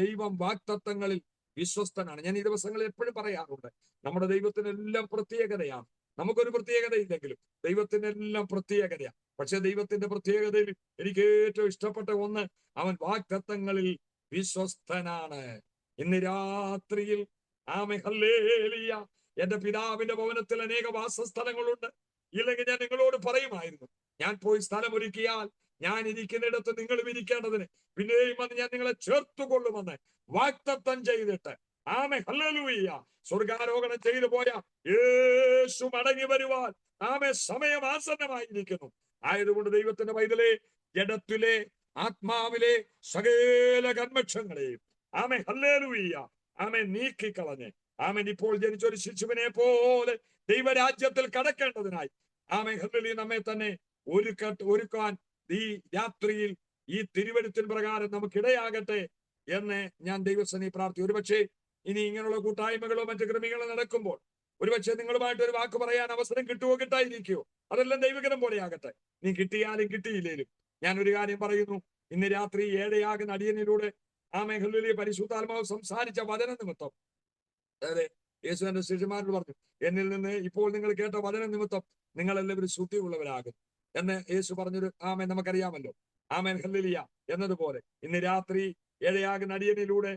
ദൈവം വാഗ്ദത്തങ്ങളിൽ വിശ്വസ്തനാണ്. ഞാൻ ഈ ദിവസങ്ങളിൽ എപ്പോഴും പറയാറുണ്ട്, നമ്മുടെ ദൈവത്തിനെല്ലാം പ്രത്യേകതയാണ്. നമുക്കൊരു പ്രത്യേകത ഇല്ലെങ്കിലും ദൈവത്തിനെല്ലാം പ്രത്യേകതയാണ്. പക്ഷെ ദൈവത്തിന്റെ പ്രത്യേകതയിൽ എനിക്ക് ഏറ്റവും ഇഷ്ടപ്പെട്ട ഒന്ന്, അവൻ വാഗ്ദത്തങ്ങളിൽ വിശ്വസ്തനാണ്. ഇന്ന് രാത്രിയിൽ ഹല്ലേലൂയ, എന്റെ പിതാവിന്റെ ഭവനത്തിൽ അനേക വാസസ്ഥലങ്ങളുണ്ട്. ഇല്ലെങ്കിൽ ഞാൻ നിങ്ങളോട് പറയുമായിരുന്നു, ഞാൻ പോയി സ്ഥലം ഒരുക്കിയാൽ ഞാൻ ഇരിക്കുന്നിടത്ത് നിങ്ങളും ഇരിക്കേണ്ടതിന് പിന്നെയും വന്ന് ഞാൻ നിങ്ങളെ ചേർത്തുകൊള്ളുമെന്ന് വാഗ്ദത്തം ചെയ്തിട്ട് ഹല്ലേലൂയ, സ്വർഗാരോഹണം ചെയ്തു പോയ യേശു മടങ്ങി വരുവാൻ സമയം ആസന്നമായിരിക്കുന്നു. ആയതുകൊണ്ട് ദൈവത്തിന്റെ പൈതലേ, ജഡത്തിലെ ആത്മാവിലെ സകല കന്മക്ഷങ്ങളെയും ഹല്ലേലൂയ നീക്കിക്കളഞ്ഞ് ഇപ്പോൾ ജനിച്ച ഒരു ശിശുവിനെ പോലെ ദൈവരാജ്യത്തിൽ കടക്കേണ്ടതിനായി ഹല്ലേലൂയ നമ്മെ തന്നെ ഒരുക്കാൻ ഈ രാത്രിയിൽ ഈ തിരുവെഴുത്തിൻ പ്രകാരം നമുക്കിടയാകട്ടെ എന്ന് ഞാൻ ദൈവസേനയെ പ്രാർത്ഥിക്കും. ഒരുപക്ഷെ ഇനി ഇങ്ങനെയുള്ള കൂട്ടായ്മകളോ മറ്റു ക്രമികളോ നടക്കുമ്പോൾ ഒരുപക്ഷെ നിങ്ങളുമായിട്ട് ഒരു വാക്ക് പറയാൻ അവസരം കിട്ടുമോ കിട്ടാതിരിക്കുമോ, അതെല്ലാം ദൈവഗണം പോലെയാകട്ടെ. നീ കിട്ടിയാലും കിട്ടിയില്ലേലും ഞാൻ ഒരു കാര്യം പറയുന്നു. ഇന്ന് രാത്രി 7 അടിയനിലൂടെ ഹല്ലേലൂയ പരിശുദ്ധാത്മാവ് സംസാരിച്ച വചന നിമിത്തം, അതായത് യേശുവിന്റെ ശിഷ്യന്മാരോട് പറഞ്ഞു, എന്നിൽ നിന്ന് ഇപ്പോൾ നിങ്ങൾ കേട്ട വചന നിമിത്തം നിങ്ങളെല്ലാവരും ശുദ്ധിയുള്ളവരാകും എന്ന് യേശു പറഞ്ഞൊരു നമുക്കറിയാമല്ലോ. ഹല്ലേലൂയ എന്നതുപോലെ ഇന്ന് രാത്രി 7 അടിയനിലൂടെ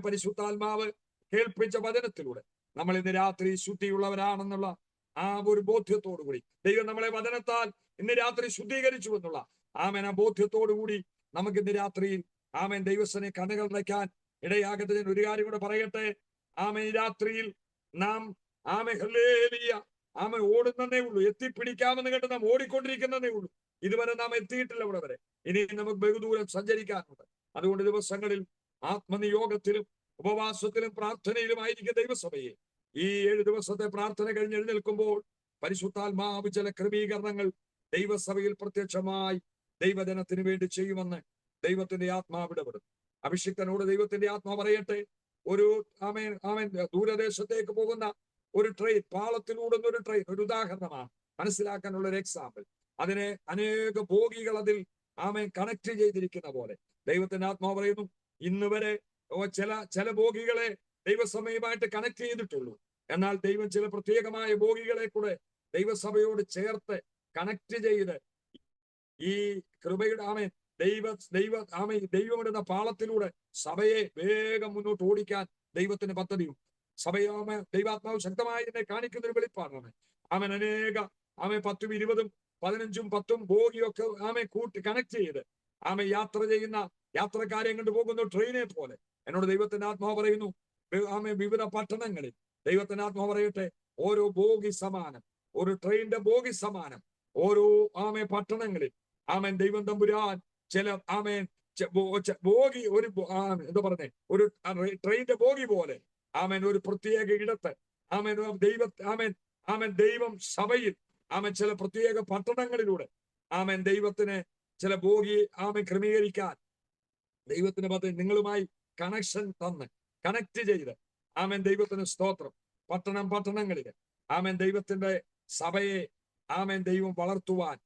പരിശുദ്ധാത്മാവ് കേൾപ്പിച്ച വചനത്തിലൂടെ നമ്മൾ ഇന്ന് രാത്രി ശുദ്ധിയുള്ളവരാണെന്നുള്ള ആ ഒരു ബോധ്യത്തോടു കൂടി ദൈവം നമ്മളെ വചനത്താൽ ഇന്ന് രാത്രി ശുദ്ധീകരിച്ചു എന്നുള്ള ആ ബോധ്യത്തോടു കൂടി നമുക്ക് ഇന്ന് രാത്രിയിൽ ദൈവസനെ കണ്ണുകൾ അടയ്ക്കാൻ ഇടയാകട്ടെ. ഞാൻ ഒരു കാര്യം കൂടെ പറയട്ടെ. ഈ രാത്രിയിൽ നാം ഹല്ലേലൂയ ഓടുന്നതേ ഉള്ളൂ. എത്തിപ്പിടിക്കാമെന്ന് കേട്ട് നാം ഓടിക്കൊണ്ടിരിക്കുന്നതേ ഉള്ളൂ. ഇതുവരെ നാം എത്തിയിട്ടില്ല ഇവിടെ വരെ. ഇനി നമുക്ക് ബഹുദൂരം സഞ്ചരിക്കാനുണ്ട്. അതുകൊണ്ട് ദിവസങ്ങളിൽ ആത്മനിയോഗത്തിലും ഉപവാസത്തിലും പ്രാർത്ഥനയിലുമായിരിക്കും ദൈവസഭയെ ഈ 7 ദിവസത്തെ പ്രാർത്ഥന കഴിഞ്ഞ് എഴുന്നേൽക്കുമ്പോൾ പരിശുദ്ധാത്മാവ് ചില ക്രമീകരണങ്ങൾ ദൈവസഭയിൽ പ്രത്യക്ഷമായി ദൈവജനത്തിന് വേണ്ടി ചെയ്യുമെന്ന് ദൈവത്തിന്റെ ആത്മാവ് ഇടപെടും. അഭിഷിക്തനോട് ദൈവത്തിന്റെ ആത്മാവ് പറയട്ടെ, ഒരു ആമേൻ ദൂരദേശത്തേക്ക് പോകുന്ന ഒരു ട്രെയിൻ, പാളത്തിലൂടുന്ന ഒരു ട്രെയിൻ ഒരു ഉദാഹരണമാണ്, മനസ്സിലാക്കാനുള്ള ഒരു എക്സാമ്പിൾ. അതിനെ അനേക ബോഗികൾ അതിൽ കണക്ട് ചെയ്തിരിക്കുന്ന പോലെ ദൈവത്തിന്റെ ആത്മാവ് പറയുന്നു, ഇന്ന് വരെ ചില ബോഗികളെ ദൈവസഭയുമായിട്ട് കണക്ട് ചെയ്തിട്ടുള്ളൂ. എന്നാൽ ദൈവം ചില പ്രത്യേകമായ ബോഗികളെ കൂടെ ദൈവസഭയോട് ചേർത്ത് കണക്ട് ചെയ്ത് ഈ കൃപയുടെ ദൈവമിടുന്ന പാളത്തിലൂടെ സഭയെ വേഗം മുന്നോട്ട് ഓടിക്കാൻ ദൈവത്തിന് പദ്ധതിയും. സഭയെ ദൈവാത്മാവ് ശക്തമായി എന്നെ കാണിക്കുന്ന ഒരു വെളിപ്പാടാണ്. അനേക 10ഉം 20ഉം 15ഉം 10ഉം ബോഗിയൊക്കെ കൂട്ടി കണക്ട് ചെയ്ത് യാത്ര ചെയ്യുന്ന യാത്രക്കാരെ കൊണ്ട് പോകുന്ന ട്രെയിനെ പോലെ എന്നോട് ദൈവത്തിന്റെ ആത്മാവ് പറയുന്നു, വിവിധ പട്ടണങ്ങളിൽ ദൈവത്തിന്റെ ആത്മാവ് പറയട്ടെ, ഓരോ ബോഗി സമാനം, ഒരു ട്രെയിനിന്റെ ബോഗി സമാനം ഓരോ പട്ടണങ്ങളിൽ ദൈവം തമ്പുരാൻ ചില ബോഗി ഒരു എന്താ പറഞ്ഞേ, ഒരു ട്രെയിനിന്റെ ബോഗി പോലെ ഒരു പ്രത്യേക ഇടത്ത് ദൈവം സഭയിൽ ചില പ്രത്യേക പട്ടണങ്ങളിലൂടെ ദൈവത്തിന് ചില ബോഗി ക്രമീകരിക്കാൻ ദൈവത്തിന് പദ്ധതി നിങ്ങളുമായി കണക്ഷൻ തന്ന് കണക്ട് ചെയ്ത് ദൈവത്തിന് സ്തോത്രം. പട്ടണങ്ങളില് ദൈവത്തിന്റെ സഭയെ ദൈവം വളർത്തുവാൻ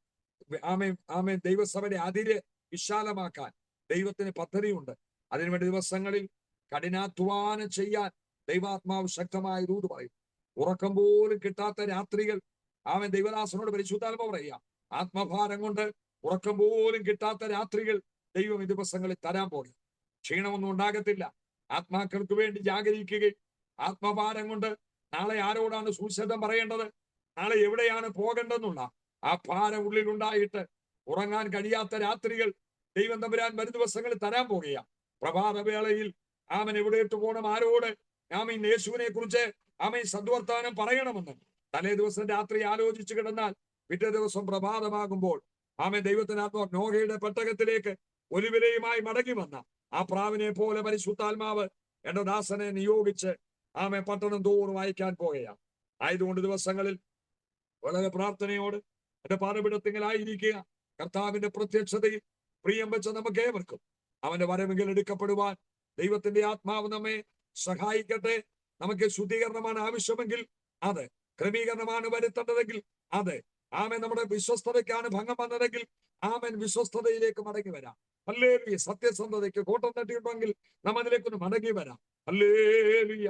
ദൈവസഭയുടെ അതിര് വിശാലമാക്കാൻ ദൈവത്തിന് പദ്ധതിയുണ്ട്. അതിനുവേണ്ടി ദിവസങ്ങളിൽ കഠിനാധ്വാനം ചെയ്യാൻ ദൈവാത്മാവ് ശക്തമായ ദൂത് പറയും. ഉറക്കം പോലും കിട്ടാത്ത രാത്രികൾ ദൈവദാസനോട് പരിശുദ്ധാത്മാവ് പറയുക, ആത്മഭാരം കൊണ്ട് ഉറക്കം പോലും കിട്ടാത്ത രാത്രികൾ ദൈവം ഈ ദിവസങ്ങളിൽ തരാൻ പോകും. ക്ഷീണമൊന്നും ഉണ്ടാകത്തില്ല. ആത്മാക്കൾക്ക് വേണ്ടി ജാഗരിക്കുകയും ആത്മഭാരം കൊണ്ട് നാളെ ആരോടാണ് സുവിശേഷം പറയേണ്ടത്, നാളെ എവിടെയാണ് പോകേണ്ടതെന്നുള്ള ആ ഭാരം ഉള്ളിലുണ്ടായിട്ട് ഉറങ്ങാൻ കഴിയാത്ത രാത്രികൾ ദൈവം തമ്പുരാൻ വരും ദിവസങ്ങളിൽ തരാൻ പോകുക. പ്രഭാതവേളയിൽ എവിടെയിട്ട് പോകണം, ആരോട് യേശുവിനെ കുറിച്ച് സദ്വർത്താനം പറയണമെന്ന് തലേ ദിവസം രാത്രി ആലോചിച്ചു കിടന്നാൽ പിറ്റേ ദിവസം പ്രഭാതമാകുമ്പോൾ ദൈവത്തിനാത്മാ നോഹയുടെ പെട്ടകത്തിലേക്ക് ഒലിവിലയുമായി മടങ്ങി വന്ന ആ പ്രാവിനെ പോലെ പരിശുദ്ധാത്മാവ് എന്റെ ദാസനെ നിയോഗിച്ച് പട്ടണം തോറും അയക്കാൻ പോകുകയാണ്. ആയതുകൊണ്ട് ദിവസങ്ങളിൽ വളരെ പ്രാർത്ഥനയോട് എന്റെ പാതപിടത്തിലായിരിക്കുക. കർത്താവിന്റെ പ്രത്യക്ഷതയിൽ പ്രിയം വെച്ച നമുക്ക് ഏവർക്കും അവന്റെ വരവെങ്കിൽ എടുക്കപ്പെടുവാൻ ദൈവത്തിന്റെ ആത്മാവ് നമ്മെ സഹായിക്കട്ടെ. നമുക്ക് ശുദ്ധീകരണമാണ് ആവശ്യമെങ്കിൽ അത്, ക്രമീകരണമാണ് വരുത്തേണ്ടതെങ്കിൽ അത്, നമ്മുടെ വിശ്വസ്തതയ്ക്കാണ് ഭംഗം വന്നതെങ്കിൽ വിശ്വസ്തതയിലേക്ക് മടങ്ങി വരാം. ഹല്ലേലൂയ. സത്യസന്ധതയ്ക്ക് കോട്ടം തട്ടിയിട്ടുണ്ടെങ്കിൽ നാം അതിലേക്കൊന്ന് മടങ്ങി വരാം. ഹല്ലേലൂയ.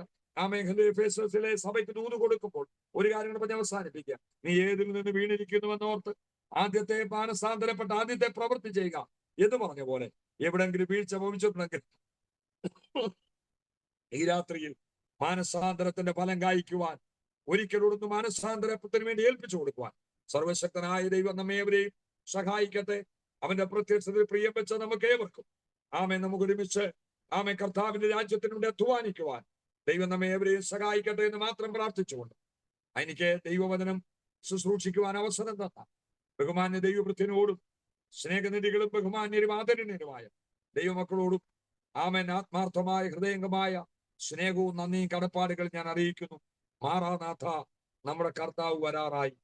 എഫേസസിലെ സഭയ്ക്ക് ദൂത് കൊടുക്കുമ്പോൾ ഒരു കാര്യം പറഞ്ഞ് അവസാനിപ്പിക്കുക. നീ ഏതിൽ നിന്ന് വീണിരിക്കുന്നുവെന്നോർത്ത് ആദ്യത്തെ മാനസാന്തരപ്പെട്ട ആദ്യത്തെ പ്രവൃത്തി ചെയ്യുക എന്ന് പറഞ്ഞ പോലെ എവിടെങ്കിലും വീഴ്ച ഭവിച്ചിട്ടുണ്ടെങ്കിൽ ഈ രാത്രിയിൽ മാനസാന്തരത്തിന്റെ ഫലം കായ്ക്കുവാൻ, ഒരിക്കലൊടുന്ന് മാനസാന്തരത്തിന് വേണ്ടി ഏൽപ്പിച്ചു കൊടുക്കുവാൻ സർവശക്തനായ ദൈവം നമ്മേവരെയും സഹായിക്കട്ടെ. അവന്റെ പ്രത്യക്ഷത്തിൽ പ്രിയം വെച്ച നമുക്ക് ഏവർക്കും നമുക്ക് ഒരുമിച്ച് കർത്താവിന്റെ രാജ്യത്തിന് വേണ്ടി അധ്വാനിക്കുവാൻ ദൈവം നമ്മേവരെയും സഹായിക്കട്ടെ എന്ന് മാത്രം പ്രാർത്ഥിച്ചുകൊണ്ട് എനിക്ക് ദൈവവചനം ശുശ്രൂഷിക്കുവാൻ അവസരം തന്ന ബഹുമാന്യ ദൈവവൃത്തിനോടും സ്നേഹനിധികളും ബഹുമാന്യരും ആദരണീയരുമായ ദൈവമക്കളോടും ആത്മാർത്ഥമായ ഹൃദയംഗമായ സ്നേഹവും നന്ദിയും കടപ്പാടുകൾ ഞാൻ അറിയിക്കുന്നു. മാറാനാഥ, നമ്മുടെ കർത്താവ് വരാറായി.